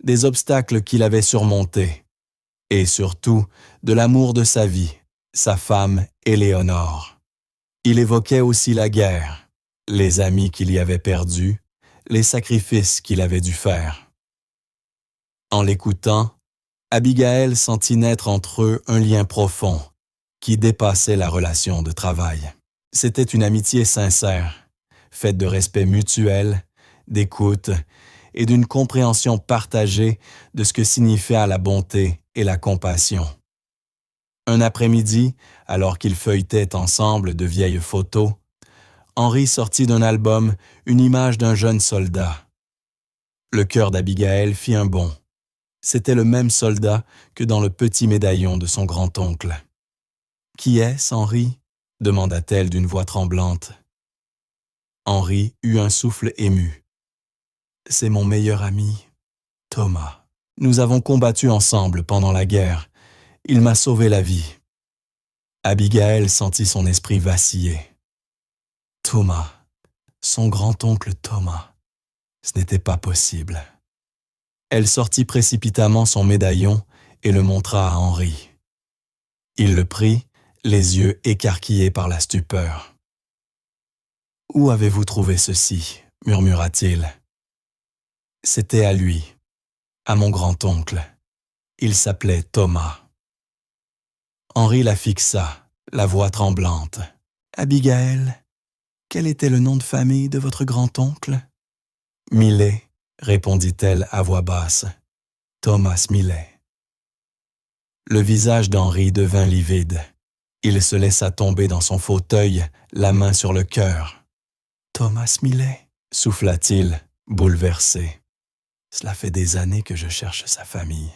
des obstacles qu'il avait surmontés, et surtout de l'amour de sa vie, sa femme Éléonore. Il évoquait aussi la guerre, les amis qu'il y avait perdus, les sacrifices qu'il avait dû faire. En l'écoutant, Abigail sentit naître entre eux un lien profond qui dépassait la relation de travail. C'était une amitié sincère, faite de respect mutuel, d'écoute et d'une compréhension partagée de ce que signifiait la bonté et la compassion. Un après-midi, alors qu'ils feuilletaient ensemble de vieilles photos, Henri sortit d'un album une image d'un jeune soldat. Le cœur d'Abigail fit un bond. C'était le même soldat que dans le petit médaillon de son grand-oncle. « Qui est-ce, Henri ?» demanda-t-elle d'une voix tremblante. Henri eut un souffle ému. « C'est mon meilleur ami, Thomas. Nous avons combattu ensemble pendant la guerre. Il m'a sauvé la vie. » Abigail sentit son esprit vaciller. Thomas, son grand-oncle Thomas, ce n'était pas possible. Elle sortit précipitamment son médaillon et le montra à Henri. Il le prit, les yeux écarquillés par la stupeur. « Où avez-vous trouvé ceci ?» murmura-t-il. « C'était à lui, à mon grand-oncle. Il s'appelait Thomas. Henri la fixa, la voix tremblante. « Abigail, quel était le nom de famille de votre grand-oncle? » « Millet, » répondit-elle à voix basse. « Thomas Millet. » Le visage d'Henri devint livide. Il se laissa tomber dans son fauteuil, la main sur le cœur. « Thomas Millet, » souffla-t-il, bouleversé. « Cela fait des années que je cherche sa famille. »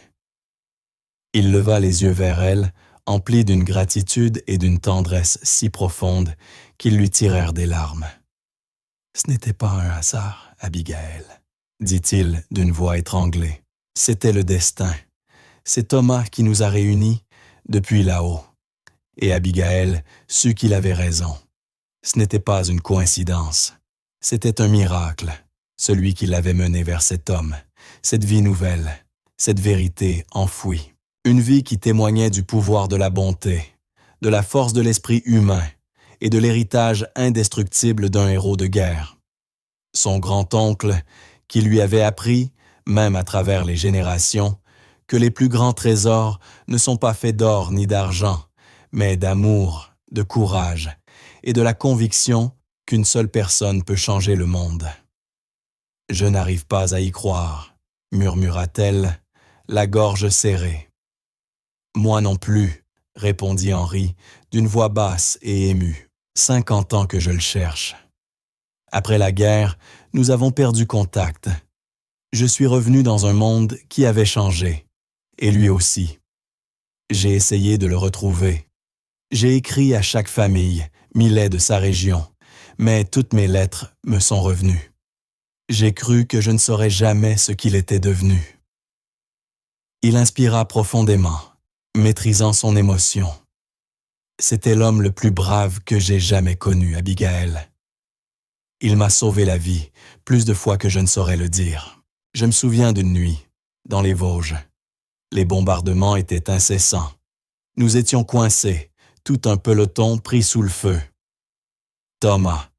Il leva les yeux vers elle, empli d'une gratitude et d'une tendresse si profonde qu'ils lui tirèrent des larmes. « Ce n'était pas un hasard, Abigail, » dit-il d'une voix étranglée. « C'était le destin. C'est Thomas qui nous a réunis depuis là-haut. » Et Abigail sut qu'il avait raison. Ce n'était pas une coïncidence. C'était un miracle, celui qui l'avait mené vers cet homme, cette vie nouvelle, cette vérité enfouie. Une vie qui témoignait du pouvoir de la bonté, de la force de l'esprit humain et de l'héritage indestructible d'un héros de guerre. Son grand-oncle, qui lui avait appris, même à travers les générations, que les plus grands trésors ne sont pas faits d'or ni d'argent, mais d'amour, de courage et de la conviction qu'une seule personne peut changer le monde. « Je n'arrive pas à y croire, » murmura-t-elle, la gorge serrée. « Moi non plus, » répondit Henri, d'une voix basse et émue. « 50 ans que je le cherche. Après la guerre, nous avons perdu contact. Je suis revenu dans un monde qui avait changé, et lui aussi. J'ai essayé de le retrouver. J'ai écrit à chaque famille, Millet de sa région, mais toutes mes lettres me sont revenues. J'ai cru que je ne saurais jamais ce qu'il était devenu. » Il inspira profondément, maîtrisant son émotion. C'était l'homme le plus brave que j'ai jamais connu, Abigail. Il m'a sauvé la vie, plus de fois que je ne saurais le dire. Je me souviens d'une nuit, dans les Vosges. Les bombardements étaient incessants. Nous étions coincés, tout un peloton pris sous le feu. Thomas,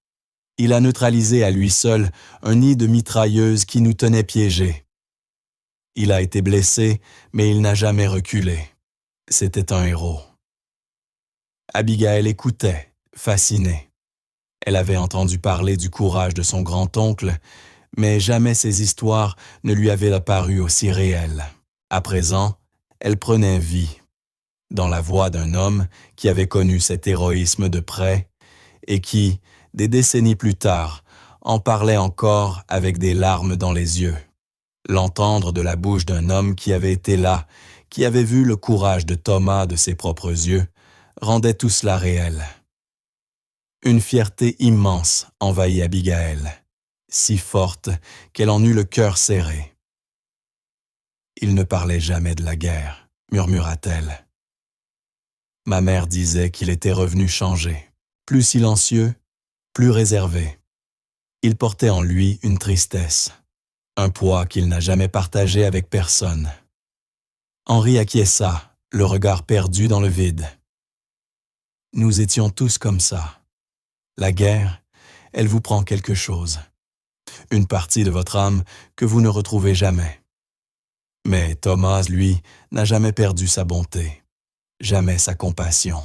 il a neutralisé à lui seul un nid de mitrailleuses qui nous tenait piégés. Il a été blessé, mais il n'a jamais reculé. C'était un héros. Abigail écoutait, fascinée. Elle avait entendu parler du courage de son grand-oncle, mais jamais ces histoires ne lui avaient apparu aussi réelles. À présent, elle prenait vie, dans la voix d'un homme qui avait connu cet héroïsme de près et qui, des décennies plus tard, en parlait encore avec des larmes dans les yeux. L'entendre de la bouche d'un homme qui avait été là, qui avait vu le courage de Thomas de ses propres yeux, rendait tout cela réel. Une fierté immense envahit Abigail, si forte qu'elle en eut le cœur serré. « Il ne parlait jamais de la guerre, » murmura-t-elle. Ma mère disait qu'il était revenu changé, plus silencieux, plus réservé. Il portait en lui une tristesse, un poids qu'il n'a jamais partagé avec personne. Henri acquiesça, le regard perdu dans le vide. Nous étions tous comme ça. La guerre, elle vous prend quelque chose. Une partie de votre âme que vous ne retrouvez jamais. Mais Thomas, lui, n'a jamais perdu sa bonté, jamais sa compassion.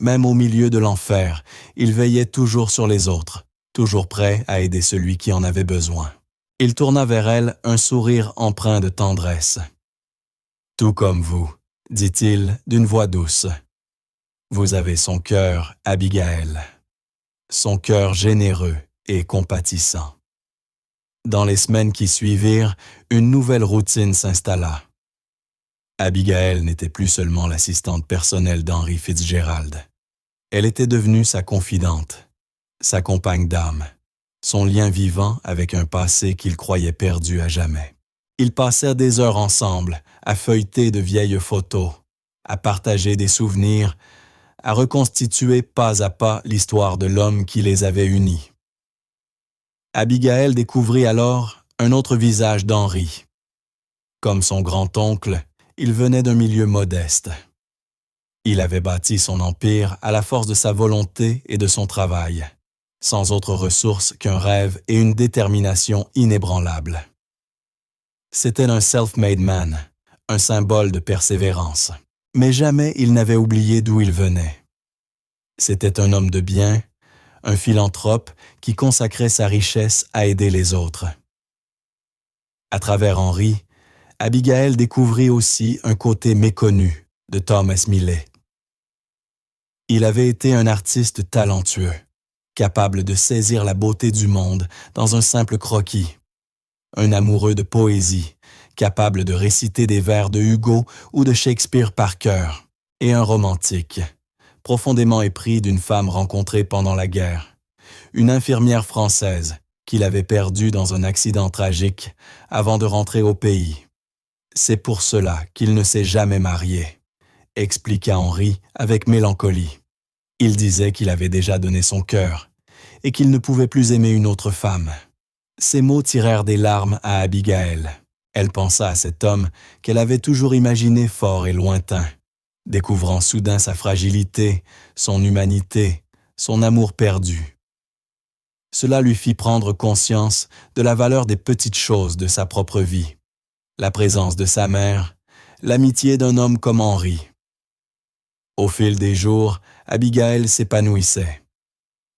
Même au milieu de l'enfer, il veillait toujours sur les autres, toujours prêt à aider celui qui en avait besoin. Il tourna vers elle un sourire empreint de tendresse. « Tout comme vous, » dit-il d'une voix douce. « Vous avez son cœur, Abigail, son cœur généreux et compatissant. » Dans les semaines qui suivirent, une nouvelle routine s'installa. Abigail n'était plus seulement l'assistante personnelle d'Henry Fitzgerald. Elle était devenue sa confidente, sa compagne d'âme, son lien vivant avec un passé qu'il croyait perdu à jamais. Ils passèrent des heures ensemble, à feuilleter de vieilles photos, à partager des souvenirs, à reconstituer pas à pas l'histoire de l'homme qui les avait unis. Abigail découvrit alors un autre visage d'Henri. Comme son grand-oncle, il venait d'un milieu modeste. Il avait bâti son empire à la force de sa volonté et de son travail, sans autre ressource qu'un rêve et une détermination inébranlables. C'était un self-made man, un symbole de persévérance. Mais jamais il n'avait oublié d'où il venait. C'était un homme de bien, un philanthrope qui consacrait sa richesse à aider les autres. À travers Henry, Abigail découvrit aussi un côté méconnu de Thomas Millet. Il avait été un artiste talentueux, capable de saisir la beauté du monde dans un simple croquis. Un amoureux de poésie, capable de réciter des vers de Hugo ou de Shakespeare par cœur, et un romantique, profondément épris d'une femme rencontrée pendant la guerre, une infirmière française qu'il avait perdue dans un accident tragique avant de rentrer au pays. C'est pour cela qu'il ne s'est jamais marié, expliqua Henry avec mélancolie. Il disait qu'il avait déjà donné son cœur et qu'il ne pouvait plus aimer une autre femme. Ces mots tirèrent des larmes à Abigail. Elle pensa à cet homme qu'elle avait toujours imaginé fort et lointain, découvrant soudain sa fragilité, son humanité, son amour perdu. Cela lui fit prendre conscience de la valeur des petites choses de sa propre vie, la présence de sa mère, l'amitié d'un homme comme Henry. Au fil des jours, Abigail s'épanouissait.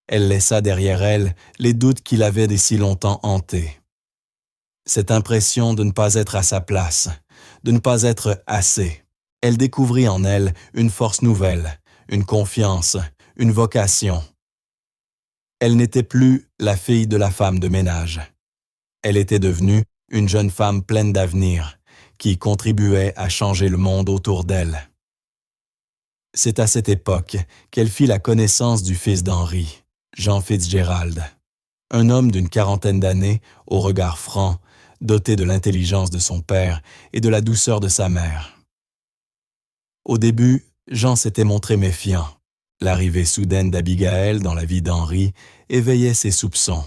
Elle laissa derrière elle les doutes qui l'avaient dès si longtemps hanté. Cette impression de ne pas être à sa place, de ne pas être assez. Elle découvrit en elle une force nouvelle, une confiance, une vocation. Elle n'était plus la fille de la femme de ménage. Elle était devenue une jeune femme pleine d'avenir, qui contribuait à changer le monde autour d'elle. C'est à cette époque qu'elle fit la connaissance du fils d'Henry, Jean Fitzgerald, un homme d'une quarantaine d'années, au regard franc, doté de l'intelligence de son père et de la douceur de sa mère. Au début, Jean s'était montré méfiant. L'arrivée soudaine d'Abigail dans la vie d'Henry éveillait ses soupçons.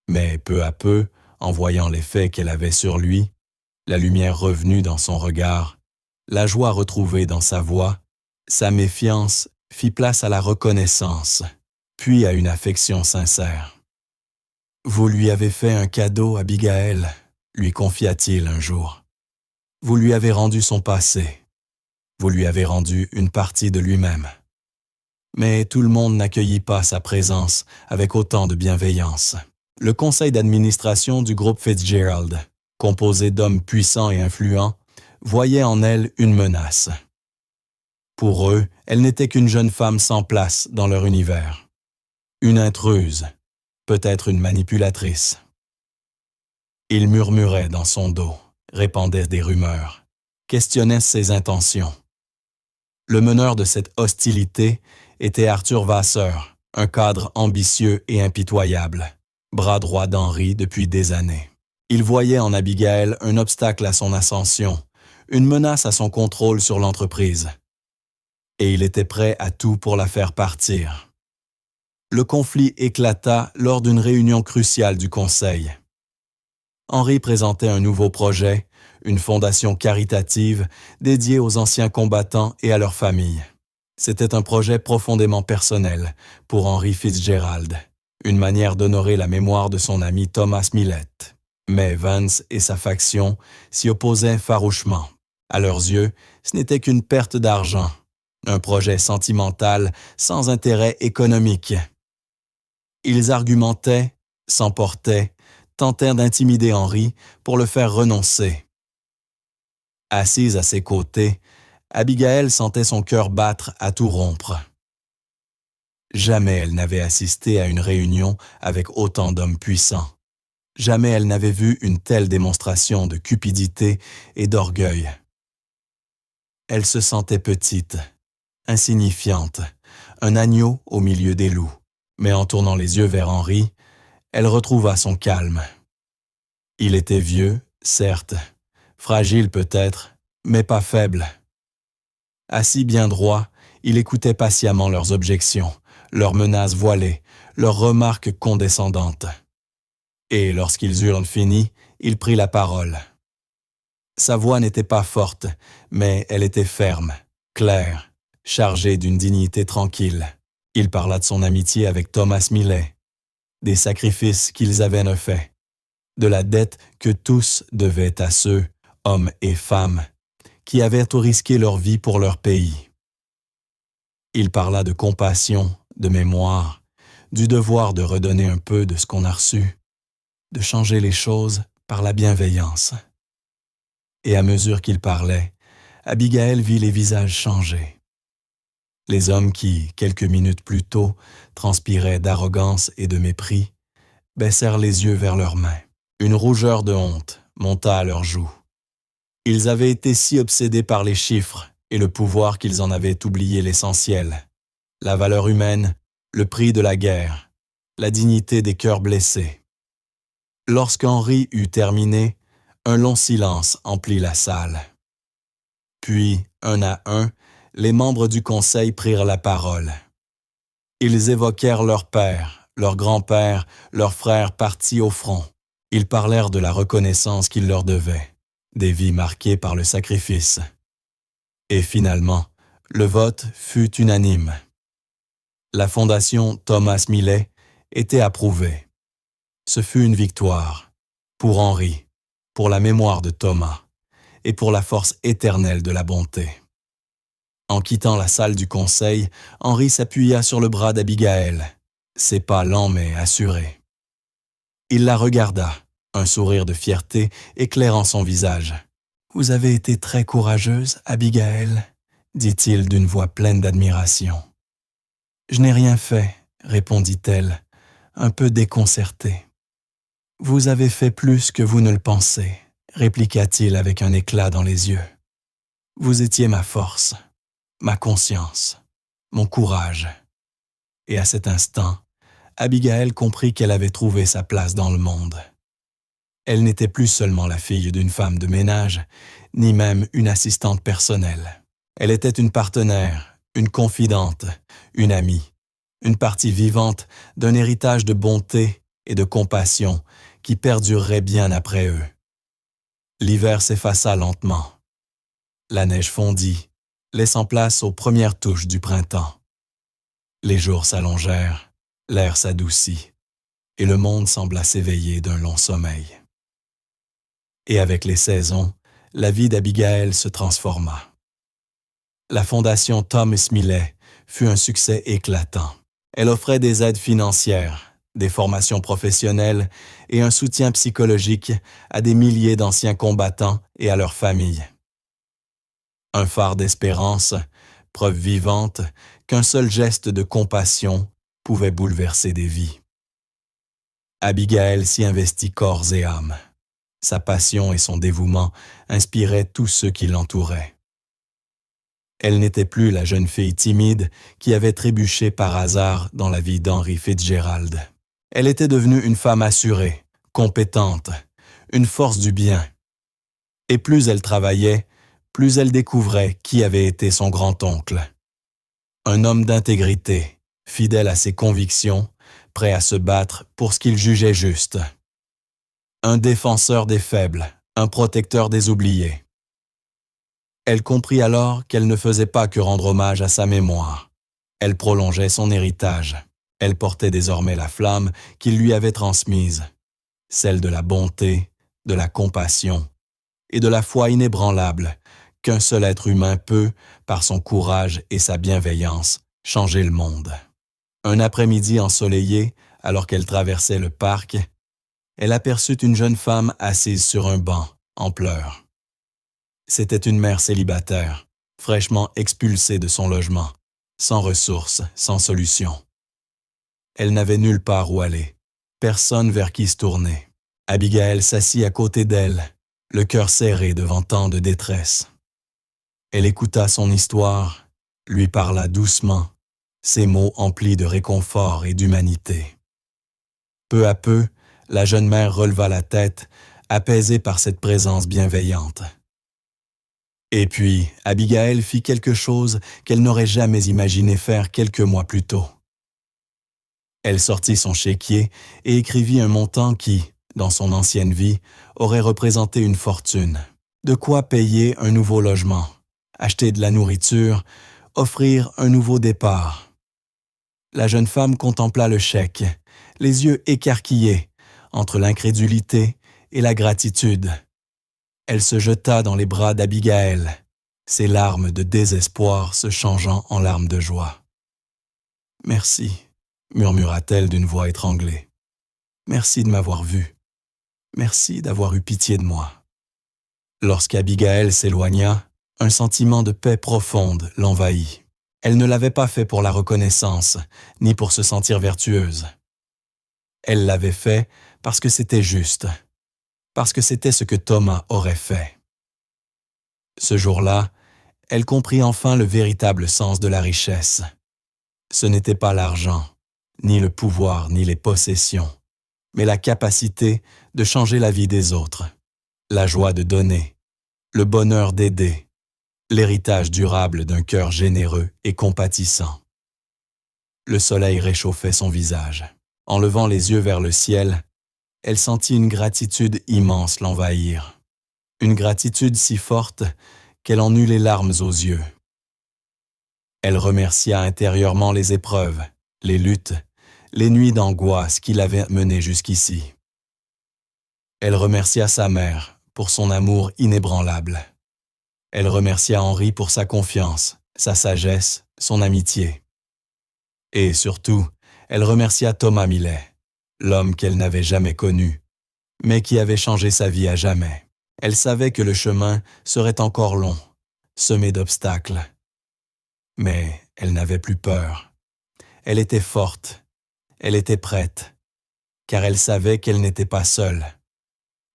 Mais peu à peu, en voyant l'effet qu'elle avait sur lui, la lumière revenue dans son regard, la joie retrouvée dans sa voix, sa méfiance fit place à la reconnaissance, puis à une affection sincère. « Vous lui avez fait un cadeau, Abigail, » lui confia-t-il un jour. « Vous lui avez rendu son passé. Vous lui avez rendu une partie de lui-même. » Mais tout le monde n'accueillit pas sa présence avec autant de bienveillance. Le conseil d'administration du groupe Fitzgerald, composé d'hommes puissants et influents, voyait en elle une menace. Pour eux, elle n'était qu'une jeune femme sans place dans leur univers. Une intruse, peut-être une manipulatrice. Ils murmuraient dans son dos, répandaient des rumeurs, questionnaient ses intentions. Le meneur de cette hostilité était Arthur Vasseur, un cadre ambitieux et impitoyable, bras droit d'Henry depuis des années. Il voyait en Abigail un obstacle à son ascension, une menace à son contrôle sur l'entreprise. Et il était prêt à tout pour la faire partir. Le conflit éclata lors d'une réunion cruciale du Conseil. Henry présentait un nouveau projet, une fondation caritative dédiée aux anciens combattants et à leurs familles. C'était un projet profondément personnel pour Henry Fitzgerald, une manière d'honorer la mémoire de son ami Thomas Millet. Mais Vance et sa faction s'y opposaient farouchement. À leurs yeux, ce n'était qu'une perte d'argent, un projet sentimental sans intérêt économique. Ils argumentaient, s'emportaient, tentèrent d'intimider Henry pour le faire renoncer. Assise à ses côtés, Abigail sentait son cœur battre à tout rompre. Jamais elle n'avait assisté à une réunion avec autant d'hommes puissants. Jamais elle n'avait vu une telle démonstration de cupidité et d'orgueil. Elle se sentait petite, insignifiante, un agneau au milieu des loups. Mais en tournant les yeux vers Henry, elle retrouva son calme. Il était vieux, certes, fragile peut-être, mais pas faible. Assis bien droit, il écoutait patiemment leurs objections, leurs menaces voilées, leurs remarques condescendantes. Et lorsqu'ils eurent fini, il prit la parole. Sa voix n'était pas forte, mais elle était ferme, claire, chargée d'une dignité tranquille. Il parla de son amitié avec Thomas Millet, des sacrifices qu'ils avaient faits, de la dette que tous devaient à ceux, hommes et femmes, qui avaient tout risqué leur vie pour leur pays. Il parla de compassion, de mémoire, du devoir de redonner un peu de ce qu'on a reçu, de changer les choses par la bienveillance. Et à mesure qu'il parlait, Abigail vit les visages changer. Les hommes qui, quelques minutes plus tôt, transpiraient d'arrogance et de mépris, baissèrent les yeux vers leurs mains. Une rougeur de honte monta à leurs joues. Ils avaient été si obsédés par les chiffres et le pouvoir qu'ils en avaient oublié l'essentiel, la valeur humaine, le prix de la guerre, la dignité des cœurs blessés. Lorsqu'Henri eut terminé, un long silence emplit la salle. Puis, un à un, les membres du conseil prirent la parole. Ils évoquèrent leur père, leur grand-père, leurs frères partis au front. Ils parlèrent de la reconnaissance qu'ils leur devaient, des vies marquées par le sacrifice. Et finalement, le vote fut unanime. La fondation Thomas Millet était approuvée. Ce fut une victoire, pour Henri, pour la mémoire de Thomas et pour la force éternelle de la bonté. En quittant la salle du conseil, Henri s'appuya sur le bras d'Abigail, ses pas lents mais assurés. Il la regarda, un sourire de fierté éclairant son visage. « Vous avez été très courageuse, Abigail, » dit-il d'une voix pleine d'admiration. « Je n'ai rien fait, » répondit-elle, un peu déconcertée. « Vous avez fait plus que vous ne le pensez, » répliqua-t-il avec un éclat dans les yeux. « Vous étiez ma force, ma conscience, mon courage. » Et à cet instant, Abigail comprit qu'elle avait trouvé sa place dans le monde. Elle n'était plus seulement la fille d'une femme de ménage, ni même une assistante personnelle. Elle était une partenaire, une confidente, une amie, une partie vivante d'un héritage de bonté et de compassion qui perdurerait bien après eux. L'hiver s'effaça lentement. La neige fondit, laissant place aux premières touches du printemps. Les jours s'allongèrent, l'air s'adoucit, et le monde sembla s'éveiller d'un long sommeil. Et avec les saisons, la vie d'Abigail se transforma. La fondation Thomas Millet fut un succès éclatant. Elle offrait des aides financières, des formations professionnelles et un soutien psychologique à des milliers d'anciens combattants et à leurs familles. Un phare d'espérance, preuve vivante qu'un seul geste de compassion pouvait bouleverser des vies. Abigail s'y investit corps et âme. Sa passion et son dévouement inspiraient tous ceux qui l'entouraient. Elle n'était plus la jeune fille timide qui avait trébuché par hasard dans la vie d'Henry Fitzgerald. Elle était devenue une femme assurée, compétente, une force du bien. Et plus elle travaillait, plus elle découvrait qui avait été son grand-oncle. Un homme d'intégrité, fidèle à ses convictions, prêt à se battre pour ce qu'il jugeait juste. Un défenseur des faibles, un protecteur des oubliés. Elle comprit alors qu'elle ne faisait pas que rendre hommage à sa mémoire. Elle prolongeait son héritage. Elle portait désormais la flamme qu'il lui avait transmise, celle de la bonté, de la compassion et de la foi inébranlable qu'un seul être humain peut, par son courage et sa bienveillance, changer le monde. Un après-midi ensoleillé, alors qu'elle traversait le parc, elle aperçut une jeune femme assise sur un banc, en pleurs. C'était une mère célibataire, fraîchement expulsée de son logement, sans ressources, sans solution. Elle n'avait nulle part où aller, personne vers qui se tourner. Abigail s'assit à côté d'elle, le cœur serré devant tant de détresse. Elle écouta son histoire, lui parla doucement, ses mots emplis de réconfort et d'humanité. Peu à peu, la jeune mère releva la tête, apaisée par cette présence bienveillante. Et puis, Abigail fit quelque chose qu'elle n'aurait jamais imaginé faire quelques mois plus tôt. Elle sortit son chéquier et écrivit un montant qui, dans son ancienne vie, aurait représenté une fortune. De quoi payer un nouveau logement, acheter de la nourriture, offrir un nouveau départ. La jeune femme contempla le chèque, les yeux écarquillés, entre l'incrédulité et la gratitude. Elle se jeta dans les bras d'Abigaël, ses larmes de désespoir se changeant en larmes de joie. « Merci, murmura-t-elle d'une voix étranglée. Merci de m'avoir vu. Merci d'avoir eu pitié de moi. » Lorsqu'Abigaël s'éloigna, un sentiment de paix profonde l'envahit. Elle ne l'avait pas fait pour la reconnaissance, ni pour se sentir vertueuse. Elle l'avait fait parce que c'était juste, parce que c'était ce que Thomas aurait fait. Ce jour-là, elle comprit enfin le véritable sens de la richesse. Ce n'était pas l'argent, ni le pouvoir, ni les possessions, mais la capacité de changer la vie des autres, la joie de donner, le bonheur d'aider, l'héritage durable d'un cœur généreux et compatissant. Le soleil réchauffait son visage. En levant les yeux vers le ciel, elle sentit une gratitude immense l'envahir. Une gratitude si forte qu'elle en eut les larmes aux yeux. Elle remercia intérieurement les épreuves, les luttes, les nuits d'angoisse qui l'avaient menée jusqu'ici. Elle remercia sa mère pour son amour inébranlable. Elle remercia Henri pour sa confiance, sa sagesse, son amitié. Et surtout, elle remercia Thomas Millet, l'homme qu'elle n'avait jamais connu, mais qui avait changé sa vie à jamais. Elle savait que le chemin serait encore long, semé d'obstacles. Mais elle n'avait plus peur. Elle était forte, elle était prête, car elle savait qu'elle n'était pas seule.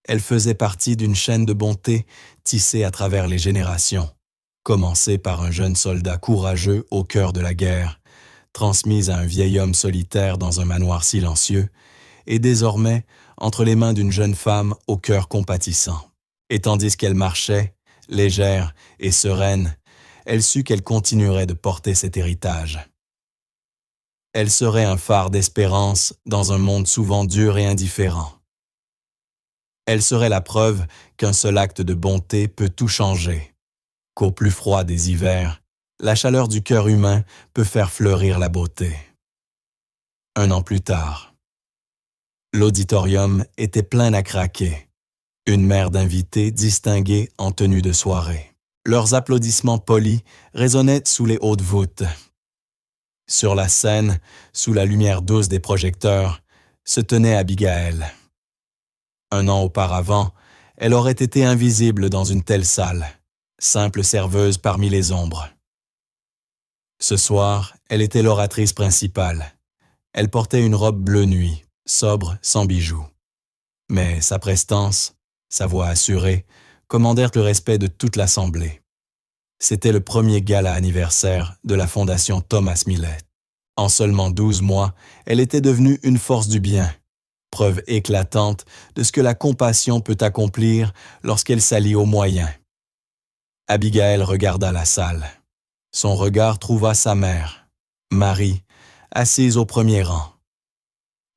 Elle faisait partie d'une chaîne de bonté tissée à travers les générations, commencée par un jeune soldat courageux au cœur de la guerre, transmise à un vieil homme solitaire dans un manoir silencieux, et désormais entre les mains d'une jeune femme au cœur compatissant. Et tandis qu'elle marchait, légère et sereine, elle sut qu'elle continuerait de porter cet héritage. Elle serait un phare d'espérance dans un monde souvent dur et indifférent. Elle serait la preuve qu'un seul acte de bonté peut tout changer, qu'au plus froid des hivers, la chaleur du cœur humain peut faire fleurir la beauté. 1 an plus tard, l'auditorium était plein à craquer. Une mer d'invités distingués en tenue de soirée. Leurs applaudissements polis résonnaient sous les hautes voûtes. Sur la scène, sous la lumière douce des projecteurs, se tenait Abigaël. 1 an auparavant, elle aurait été invisible dans une telle salle, simple serveuse parmi les ombres. Ce soir, elle était l'oratrice principale. Elle portait une robe bleu nuit, sobre, sans bijoux. Mais sa prestance, sa voix assurée, commandèrent le respect de toute l'assemblée. C'était le premier gala anniversaire de la Fondation Thomas Millet. En seulement 12 mois, elle était devenue une force du bien, preuve éclatante de ce que la compassion peut accomplir lorsqu'elle s'allie aux moyens. Abigaël regarda la salle. Son regard trouva sa mère, Marie, assise au premier rang.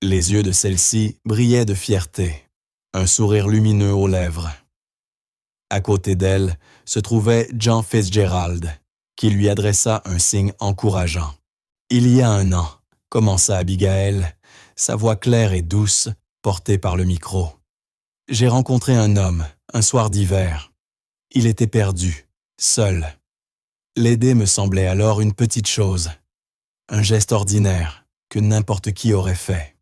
Les yeux de celle-ci brillaient de fierté, un sourire lumineux aux lèvres. À côté d'elle se trouvait John Fitzgerald, qui lui adressa un signe encourageant. « Il y a 1 an, commença Abigaël, sa voix claire et douce, portée par le micro. J'ai rencontré un homme, un soir d'hiver. Il était perdu, seul. L'aider me semblait alors une petite chose, un geste ordinaire que n'importe qui aurait fait. »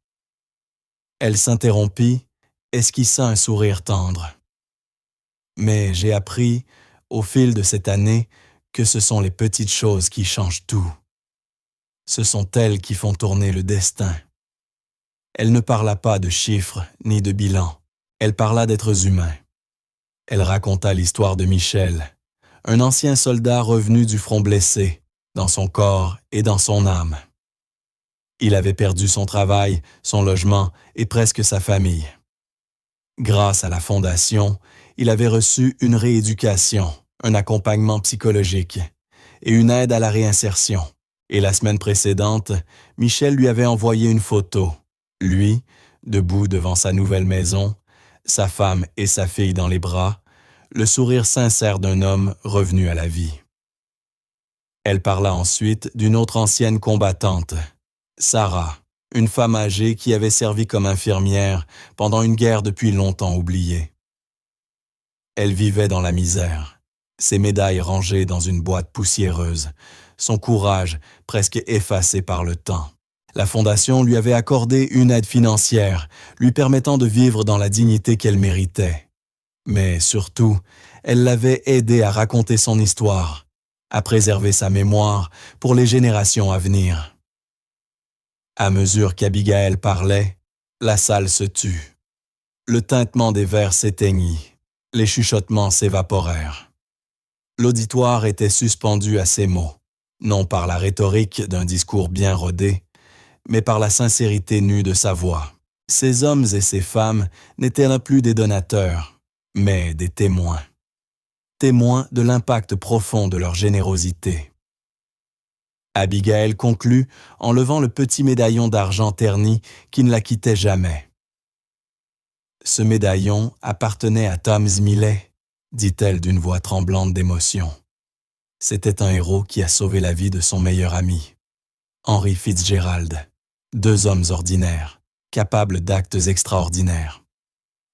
Elle s'interrompit, esquissa un sourire tendre. « Mais j'ai appris, au fil de cette année, que ce sont les petites choses qui changent tout. Ce sont elles qui font tourner le destin. » Elle ne parla pas de chiffres ni de bilan. Elle parla d'êtres humains. Elle raconta l'histoire de Michel, un ancien soldat revenu du front blessé, dans son corps et dans son âme. Il avait perdu son travail, son logement et presque sa famille. Grâce à la Fondation, il avait reçu une rééducation, un accompagnement psychologique et une aide à la réinsertion. Et la semaine précédente, Michel lui avait envoyé une photo. Lui, debout devant sa nouvelle maison, sa femme et sa fille dans les bras, le sourire sincère d'un homme revenu à la vie. Elle parla ensuite d'une autre ancienne combattante, Sarah, une femme âgée qui avait servi comme infirmière pendant une guerre depuis longtemps oubliée. Elle vivait dans la misère, ses médailles rangées dans une boîte poussiéreuse, son courage presque effacé par le temps. La Fondation lui avait accordé une aide financière, lui permettant de vivre dans la dignité qu'elle méritait. Mais surtout, elle l'avait aidé à raconter son histoire, à préserver sa mémoire pour les générations à venir. À mesure qu'Abigail parlait, la salle se tut. Le tintement des verres s'éteignit, les chuchotements s'évaporèrent. L'auditoire était suspendu à ces mots, non par la rhétorique d'un discours bien rodé, mais par la sincérité nue de sa voix. Ces hommes et ces femmes n'étaient là plus des donateurs, mais des témoins. Témoins de l'impact profond de leur générosité. Abigail conclut en levant le petit médaillon d'argent terni qui ne la quittait jamais. « Ce médaillon appartenait à Tom Smiley », dit-elle d'une voix tremblante d'émotion. C'était un héros qui a sauvé la vie de son meilleur ami. Henry Fitzgerald, 2 hommes ordinaires, capables d'actes extraordinaires.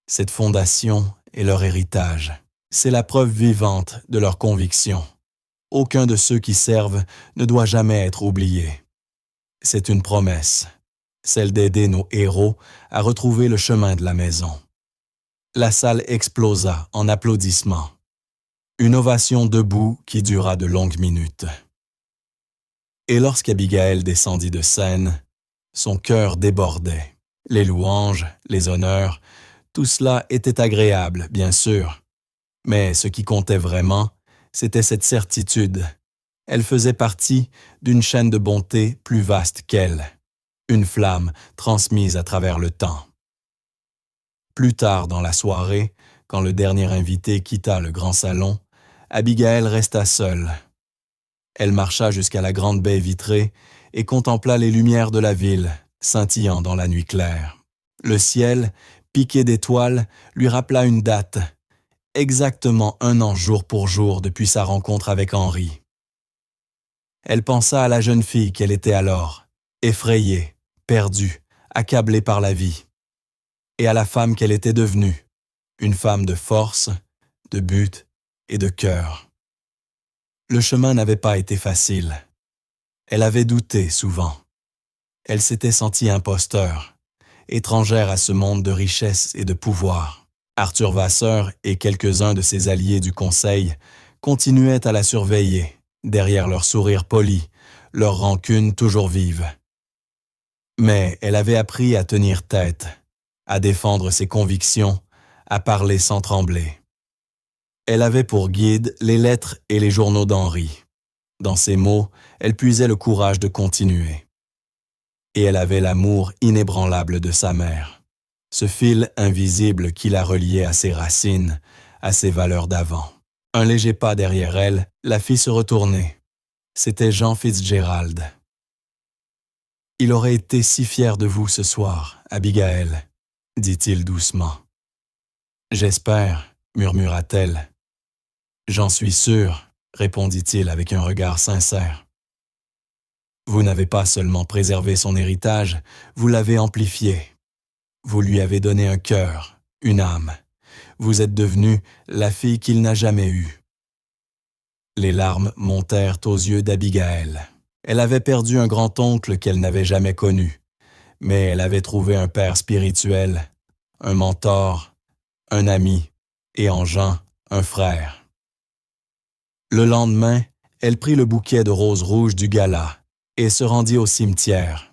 Cette fondation est leur héritage. C'est la preuve vivante de leur conviction. Aucun de ceux qui servent ne doit jamais être oublié. C'est une promesse, celle d'aider nos héros à retrouver le chemin de la maison. La salle explosa en applaudissements. Une ovation debout qui dura de longues minutes. Et lorsqu'Abigail descendit de scène, son cœur débordait. Les louanges, les honneurs, tout cela était agréable, bien sûr. Mais ce qui comptait vraiment, c'était cette certitude. Elle faisait partie d'une chaîne de bonté plus vaste qu'elle, une flamme transmise à travers le temps. Plus tard dans la soirée, quand le dernier invité quitta le grand salon, Abigail resta seule. Elle marcha jusqu'à la grande baie vitrée et contempla les lumières de la ville, scintillant dans la nuit claire. Le ciel, piqué d'étoiles, lui rappela une date, exactement 1 an jour pour jour depuis sa rencontre avec Henry. Elle pensa à la jeune fille qu'elle était alors, effrayée, perdue, accablée par la vie, et à la femme qu'elle était devenue, une femme de force, de but et de cœur. Le chemin n'avait pas été facile. Elle avait douté souvent. Elle s'était sentie imposteur, étrangère à ce monde de richesse et de pouvoir. Arthur Vasseur et quelques-uns de ses alliés du Conseil continuaient à la surveiller, derrière leur sourire poli, leur rancune toujours vive. Mais elle avait appris à tenir tête, à défendre ses convictions, à parler sans trembler. Elle avait pour guide les lettres et les journaux d'Henry. Dans ses mots, elle puisait le courage de continuer. Et elle avait l'amour inébranlable de sa mère, ce fil invisible qui la reliait à ses racines, à ses valeurs d'avant. Un léger pas derrière elle la fit se retourner. C'était Jean Fitzgerald. « Il aurait été si fier de vous ce soir, Abigail, » dit-il doucement. « J'espère, » murmura-t-elle. « J'en suis sûr, » répondit-il avec un regard sincère. « Vous n'avez pas seulement préservé son héritage, vous l'avez amplifié. Vous lui avez donné un cœur, une âme. Vous êtes devenue la fille qu'il n'a jamais eue. » Les larmes montèrent aux yeux d'Abigail. Elle avait perdu un grand-oncle qu'elle n'avait jamais connu, mais elle avait trouvé un père spirituel, un mentor, un ami, et en Jean, un frère. Le lendemain, elle prit le bouquet de roses rouges du gala et se rendit au cimetière.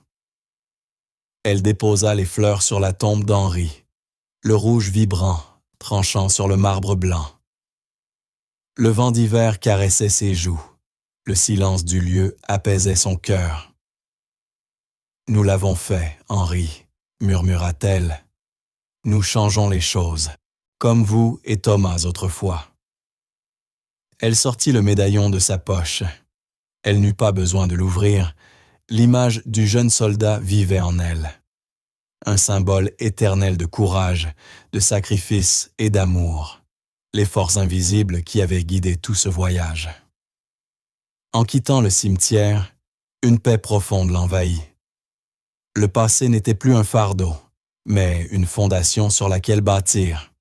Elle déposa les fleurs sur la tombe d'Henry, le rouge vibrant, tranchant sur le marbre blanc. Le vent d'hiver caressait ses joues. Le silence du lieu apaisait son cœur. « Nous l'avons fait, Henry, » murmura-t-elle. « Nous changeons les choses, comme vous et Thomas autrefois. » Elle sortit le médaillon de sa poche. Elle n'eut pas besoin de l'ouvrir. L'image du jeune soldat vivait en elle. Un symbole éternel de courage, de sacrifice et d'amour. Les forces invisibles qui avaient guidé tout ce voyage. En quittant le cimetière, une paix profonde l'envahit. Le passé n'était plus un fardeau, mais une fondation sur laquelle bâtir.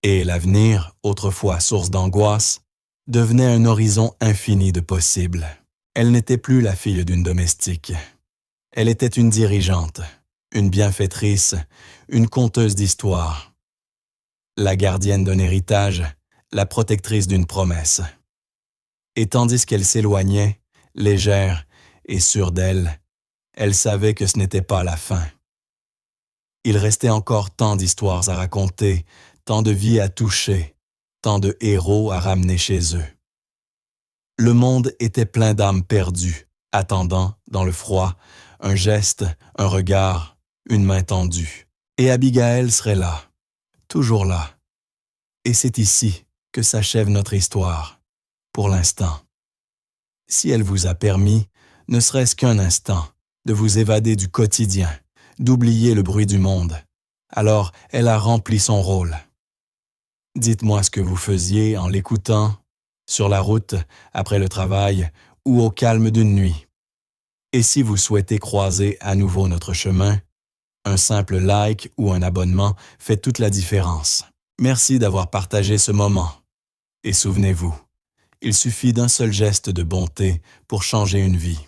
Et l'avenir, autrefois source d'angoisse, devenait un horizon infini de possibles. Elle n'était plus la fille d'une domestique. Elle était une dirigeante, une bienfaitrice, une conteuse d'histoires, la gardienne d'un héritage, la protectrice d'une promesse. Et tandis qu'elle s'éloignait, légère et sûre d'elle, elle savait que ce n'était pas la fin. Il restait encore tant d'histoires à raconter, tant de vies à toucher, tant de héros à ramener chez eux. Le monde était plein d'âmes perdues, attendant, dans le froid, un geste, un regard, une main tendue. Et Abigail serait là, toujours là. Et c'est ici que s'achève notre histoire, pour l'instant. Si elle vous a permis, ne serait-ce qu'un instant, de vous évader du quotidien, d'oublier le bruit du monde, alors elle a rempli son rôle. Dites-moi ce que vous faisiez en l'écoutant, sur la route, après le travail ou au calme d'une nuit. Et si vous souhaitez croiser à nouveau notre chemin, un simple like ou un abonnement fait toute la différence. Merci d'avoir partagé ce moment. Et souvenez-vous, il suffit d'un seul geste de bonté pour changer une vie.